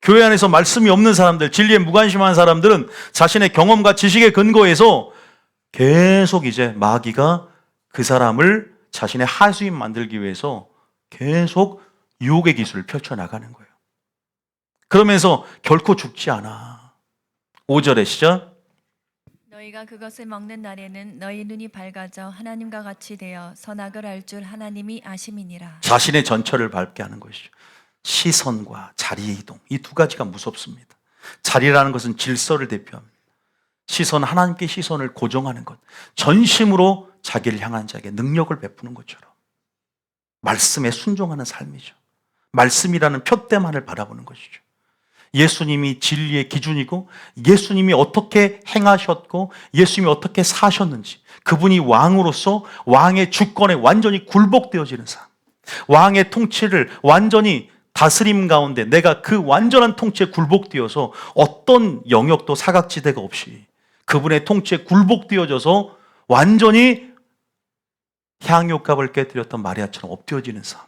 교회 안에서 말씀이 없는 사람들, 진리에 무관심한 사람들은 자신의 경험과 지식의 근거에서 계속 이제 마귀가 그 사람을 자신의 하수인 만들기 위해서 계속 유혹의 기술을 펼쳐나가는 거예요. 그러면서 결코 죽지 않아. 5절에 시작. 너희가 그것을 먹는 날에는 너희 눈이 밝아져 하나님과 같이 되어 선악을 알 줄 하나님이 아심이니라. 자신의 전철을 밟게 하는 것이죠. 시선과 자리의 이동, 이 두 가지가 무섭습니다. 자리라는 것은 질서를 대표합니다. 시선, 하나님께 시선을 고정하는 것, 전심으로 자기를 향한 자에게 능력을 베푸는 것처럼 말씀에 순종하는 삶이죠. 말씀이라는 표대만을 바라보는 것이죠. 예수님이 진리의 기준이고 예수님이 어떻게 행하셨고 예수님이 어떻게 사셨는지, 그분이 왕으로서 왕의 주권에 완전히 굴복되어지는 삶, 왕의 통치를 완전히 다스림 가운데 내가 그 완전한 통치에 굴복되어서 어떤 영역도 사각지대가 없이 그분의 통치에 굴복되어져서 완전히 향유값을 깨뜨렸던 마리아처럼 엎드려지는 삶.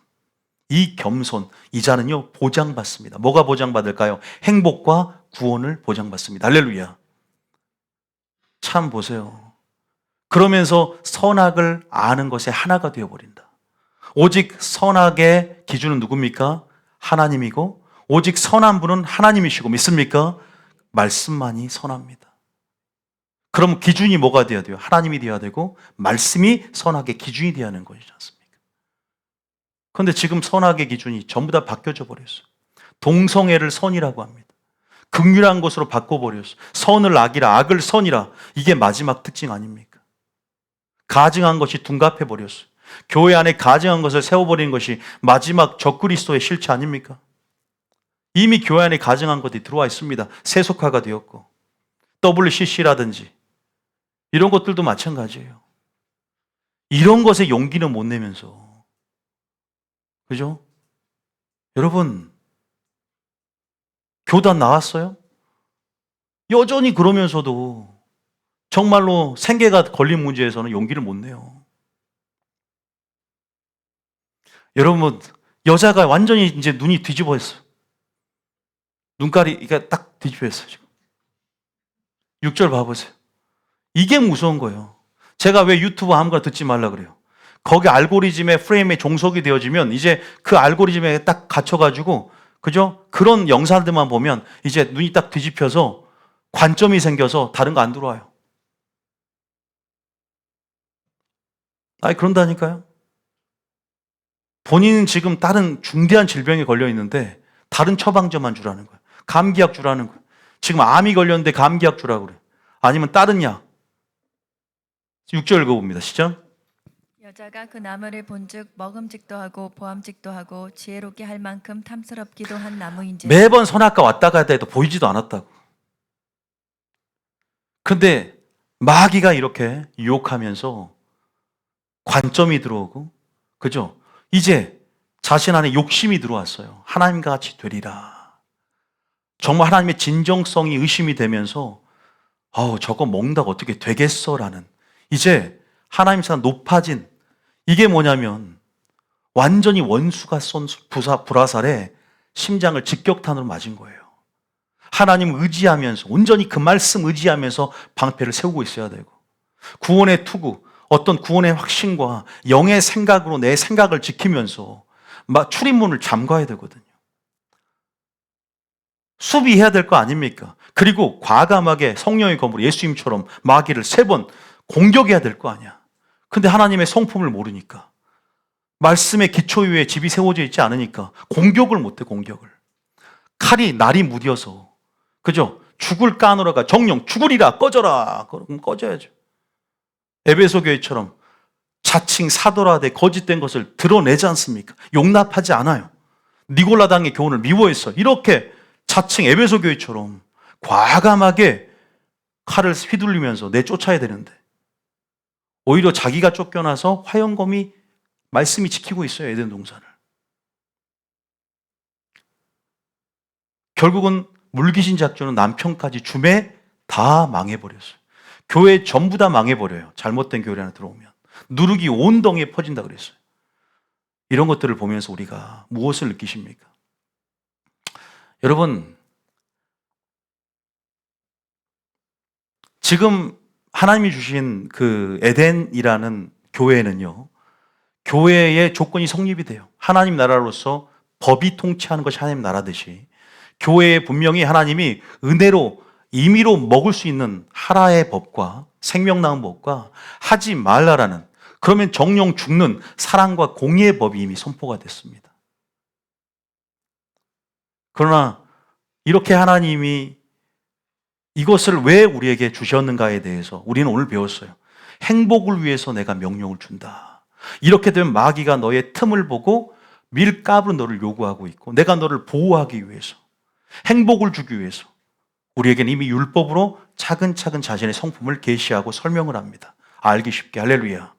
이 겸손, 이 자는요 보장받습니다. 뭐가 보장받을까요? 행복과 구원을 보장받습니다. 할렐루야. 참 보세요. 그러면서 선악을 아는 것에 하나가 되어버린다. 오직 선악의 기준은 누굽니까? 하나님이고 오직 선한 분은 하나님이시고, 믿습니까? 말씀만이 선합니다. 그럼 기준이 뭐가 되어야 돼요? 하나님이 되어야 되고 말씀이 선악의 기준이 되어야 하는 것이지 않습니까? 그런데 지금 선악의 기준이 전부 다 바뀌어져 버렸어요. 동성애를 선이라고 합니다. 극률한 것으로 바꿔버렸어요. 선을 악이라, 악을 선이라. 이게 마지막 특징 아닙니까? 가증한 것이 둔갑해 버렸어요. 교회 안에 가증한 것을 세워버리는 것이 마지막 적그리스도의 실체 아닙니까? 이미 교회 안에 가증한 것들이 들어와 있습니다. 세속화가 되었고 WCC라든지 이런 것들도 마찬가지예요. 이런 것에 용기는 못 내면서, 그죠? 여러분, 교단 나왔어요? 여전히 그러면서도 정말로 생계가 걸린 문제에서는 용기를 못 내요. 여러분, 여자가 완전히 이제 눈이 뒤집어졌어요. 눈깔이 이게 딱 뒤집어졌어요, 지금. 6절 봐보세요. 이게 무서운 거예요. 제가 왜 유튜브 아무거나 듣지 말라 그래요. 거기 알고리즘의 프레임에 종속이 되어지면 이제 그 알고리즘에 딱 갇혀가지고, 그죠? 그런 영상들만 보면 이제 눈이 딱 뒤집혀서 관점이 생겨서 다른 거 안 들어와요. 아니, 그런다니까요. 본인은 지금 다른 중대한 질병에 걸려 있는데 다른 처방전만 주라는 거예요. 감기약 주라는 거예요. 지금 암이 걸렸는데 감기약 주라고 그래요. 아니면 다른 약. 6절 읽어봅니다. 시작. 여자가 그 나무를 본즉 먹음직도 하고 보암직도 하고 지혜롭게 할 만큼 탐스럽기도 한 나무인지 매번 선악과 왔다 갔다 해도 보이지도 않았다고. 근데 마귀가 이렇게 유혹하면서 관점이 들어오고, 그죠? 이제 자신 안에 욕심이 들어왔어요. 하나님과 같이 되리라. 정말 하나님의 진정성이 의심이 되면서 저거 먹는다고 어떻게 되겠어라는, 이제 하나님보다 높아진, 이게 뭐냐면 완전히 원수가 쏜 불화살에 심장을 직격탄으로 맞은 거예요. 하나님 의지하면서, 온전히 그 말씀 의지하면서 방패를 세우고 있어야 되고, 구원의 투구, 어떤 구원의 확신과 영의 생각으로 내 생각을 지키면서 출입문을 잠가야 되거든요. 수비해야 될 거 아닙니까? 그리고 과감하게 성령의 검으로 예수님처럼 마귀를 3번 공격해야 될 거 아니야. 근데 하나님의 성품을 모르니까, 말씀의 기초 위에 집이 세워져 있지 않으니까 공격을 못해. 공격을. 칼이 날이 무뎌서, 그죠? 죽을 까노라가 정령 죽으리라 꺼져라. 그럼 꺼져야죠. 에베소 교회처럼 자칭 사도라되 거짓된 것을 드러내지 않습니까? 용납하지 않아요. 니골라당의 교훈을 미워했어. 이렇게 자칭 에베소 교회처럼 과감하게 칼을 휘둘리면서 내쫓아야 되는데, 오히려 자기가 쫓겨나서 화영검이 말씀이 지키고 있어요. 에덴 동산을. 결국은 물귀신 작전은 남편까지 줌에 다 망해버렸어요. 교회 전부 다 망해버려요. 잘못된 교회 안에 들어오면. 누룩이 온 덩이에 퍼진다 그랬어요. 이런 것들을 보면서 우리가 무엇을 느끼십니까? 여러분, 지금 하나님이 주신 그 에덴이라는 교회는요, 교회의 조건이 성립이 돼요. 하나님 나라로서 법이 통치하는 것이 하나님 나라듯이, 교회에 분명히 하나님이 은혜로 임의로 먹을 수 있는 하라의 법과 생명 나은 법과 하지 말라라는, 그러면 정령 죽는 사랑과 공의의 법이 이미 선포가 됐습니다. 그러나 이렇게 하나님이 이것을 왜 우리에게 주셨는가에 대해서 우리는 오늘 배웠어요. 행복을 위해서 내가 명령을 준다. 이렇게 되면 마귀가 너의 틈을 보고 밀가부로 너를 요구하고 있고, 내가 너를 보호하기 위해서, 행복을 주기 위해서 우리에게는 이미 율법으로 차근차근 자신의 성품을 계시하고 설명을 합니다. 알기 쉽게. 할렐루야.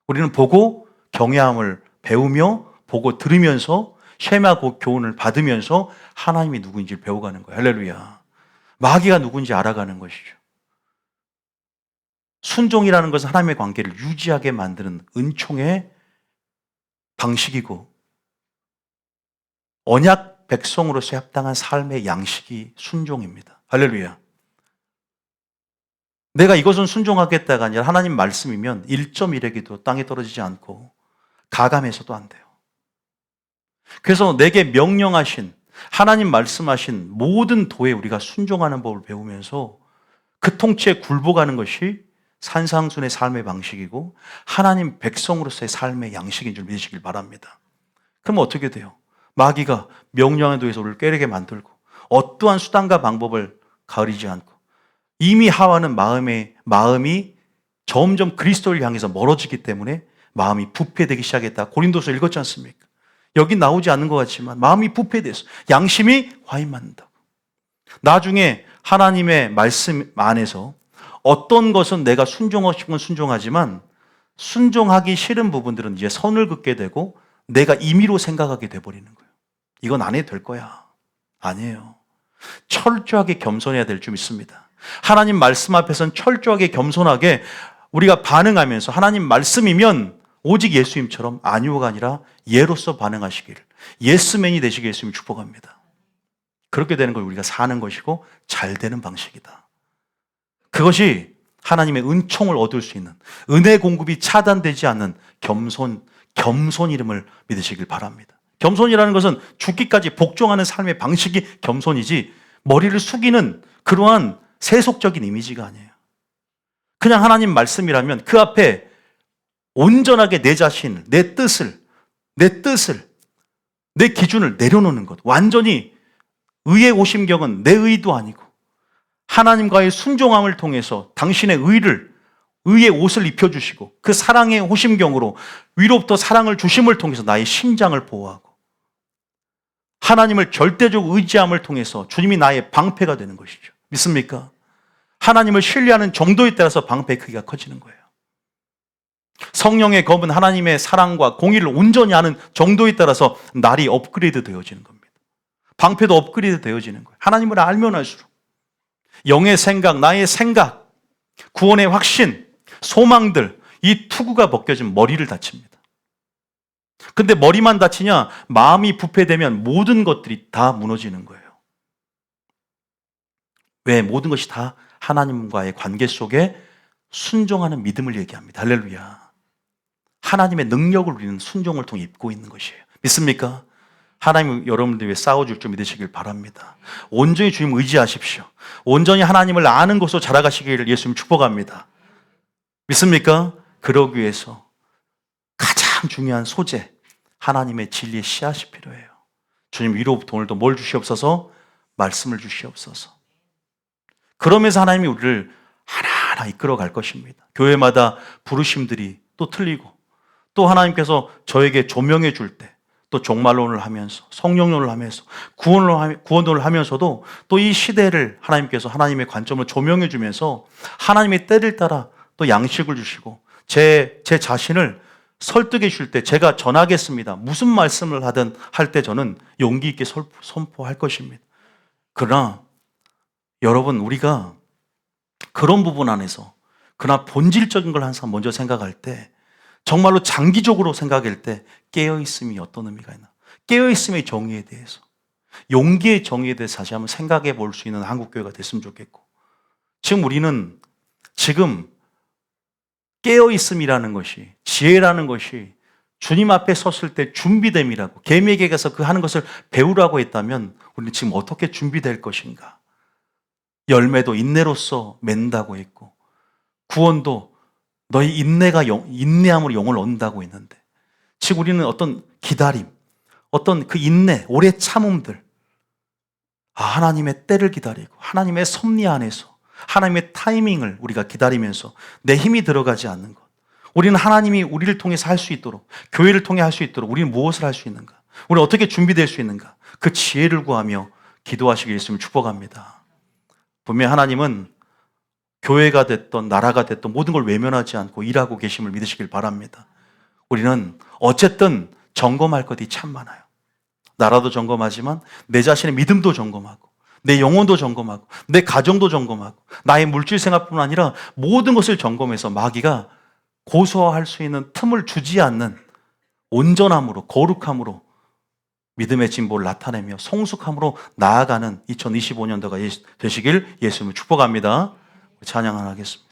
우리는 보고 경외함을 배우며, 보고 들으면서 쉐마 교훈을 받으면서 하나님이 누구인지 배워가는 거예요. 할렐루야. 마귀가 누군지 알아가는 것이죠. 순종이라는 것은 하나님의 관계를 유지하게 만드는 은총의 방식이고, 언약 백성으로서 합당한 삶의 양식이 순종입니다. 할렐루야. 내가 이것은 순종하겠다가 아니라 하나님 말씀이면 1.1핵이도 땅에 떨어지지 않고 가감해서도 안 돼요. 그래서 내게 명령하신, 하나님 말씀하신 모든 도에 우리가 순종하는 법을 배우면서 그 통치에 굴복하는 것이 산상순의 삶의 방식이고 하나님 백성으로서의 삶의 양식인 줄 믿으시길 바랍니다. 그럼 어떻게 돼요? 마귀가 명령에 대해서 우리를 깨르게 만들고 어떠한 수단과 방법을 가리지 않고, 이미 하와는 마음이 점점 그리스도를 향해서 멀어지기 때문에 마음이 부패되기 시작했다. 고린도서 읽었지 않습니까? 여기 나오지 않는 것 같지만 마음이 부패돼서 양심이 화인맞는다. 나중에 하나님의 말씀 안에서 어떤 것은 내가 순종하고 싶은 건 순종하지만 순종하기 싫은 부분들은 이제 선을 긋게 되고 내가 임의로 생각하게 돼버리는 거예요. 이건 안 해도 될 거야. 아니에요. 철저하게 겸손해야 될 줄 믿습니다. 하나님 말씀 앞에서는 철저하게 겸손하게 우리가 반응하면서 하나님 말씀이면 오직 예수님처럼 아니오가 아니라 예로서 반응하시길, 예스맨이 되시길 예수님 축복합니다. 그렇게 되는 걸 우리가 사는 것이고 잘 되는 방식이다. 그것이 하나님의 은총을 얻을 수 있는, 은혜 공급이 차단되지 않는 겸손 이름을 믿으시길 바랍니다. 겸손이라는 것은 죽기까지 복종하는 삶의 방식이 겸손이지 머리를 숙이는 그러한 세속적인 이미지가 아니에요. 그냥 하나님 말씀이라면 그 앞에 온전하게 내 자신을, 내 뜻을, 내 기준을 내려놓는 것. 완전히 의의 오심경은 내 의도 아니고 하나님과의 순종함을 통해서 당신의 의의 옷을 입혀주시고 그 사랑의 호심경으로 위로부터 사랑을 주심을 통해서 나의 심장을 보호하고 하나님을 절대적 의지함을 통해서 주님이 나의 방패가 되는 것이죠. 믿습니까? 하나님을 신뢰하는 정도에 따라서 방패의 크기가 커지는 거예요. 성령의 검은 하나님의 사랑과 공의를 온전히 아는 정도에 따라서 날이 업그레이드 되어지는 겁니다. 방패도 업그레이드 되어지는 거예요. 하나님을 알면 알수록 영의 생각, 나의 생각, 구원의 확신, 소망들, 이 투구가 벗겨진 머리를 다칩니다. 근데 머리만 다치냐? 마음이 부패되면 모든 것들이 다 무너지는 거예요. 왜? 모든 것이 다 하나님과의 관계 속에 순종하는 믿음을 얘기합니다. 할렐루야. 하나님의 능력을 우리는 순종을 통해 입고 있는 것이에요. 믿습니까? 하나님 여러분들 위해 싸워줄 줄 믿으시길 바랍니다. 온전히 주님 의지하십시오. 온전히 하나님을 아는 것으로 자라가시기를 예수님 축복합니다. 믿습니까? 그러기 위해서 가장 중요한 소재, 하나님의 진리의 씨앗이 필요해요. 주님 위로부터 오늘도 뭘 주시옵소서? 말씀을 주시옵소서. 그러면서 하나님이 우리를 하나하나 이끌어 갈 것입니다. 교회마다 부르심들이 또 틀리고 또 하나님께서 저에게 조명해 줄 때 또 종말론을 하면서 성령론을 하면서 구원론을 하면서도 또 이 시대를 하나님께서 하나님의 관점을 조명해 주면서 하나님의 때를 따라 또 양식을 주시고 제 자신을 설득해 줄 때 제가 전하겠습니다. 무슨 말씀을 하든 할 때 저는 용기 있게 선포할 것입니다. 그러나 여러분 우리가 그런 부분 안에서 그러나 본질적인 걸 항상 먼저 생각할 때 정말로 장기적으로 생각할 때 깨어있음이 어떤 의미가 있나? 깨어있음의 정의에 대해서 용기의 정의에 대해서 다시 한번 생각해 볼 수 있는 한국교회가 됐으면 좋겠고 지금 우리는 깨어있음이라는 것이 지혜라는 것이 주님 앞에 섰을 때 준비됨이라고 계명에게 가서 그 하는 것을 배우라고 했다면 우리는 지금 어떻게 준비될 것인가? 열매도 인내로서 맺는다고 했고 구원도 너희 인내함으로 영을 얻는다고 했는데 지금 우리는 어떤 기다림, 어떤 그 인내, 오래 참음들 하나님의 때를 기다리고 하나님의 섭리 안에서 하나님의 타이밍을 우리가 기다리면서 내 힘이 들어가지 않는 것 우리는 하나님이 우리를 통해서 할 수 있도록 교회를 통해 할 수 있도록 우리는 무엇을 할 수 있는가? 우리는 어떻게 준비될 수 있는가? 그 지혜를 구하며 기도하시길 예수님 축복합니다. 분명히 하나님은 교회가 됐던 나라가 됐던 모든 걸 외면하지 않고 일하고 계심을 믿으시길 바랍니다. 우리는 어쨌든 점검할 것이 참 많아요. 나라도 점검하지만 내 자신의 믿음도 점검하고 내 영혼도 점검하고 내 가정도 점검하고 나의 물질 생활뿐만 아니라 모든 것을 점검해서 마귀가 고소할 수 있는 틈을 주지 않는 온전함으로 거룩함으로 믿음의 진보를 나타내며 성숙함으로 나아가는 2025년도가 되시길 예수님을 축복합니다. 찬양 하나 하겠습니다.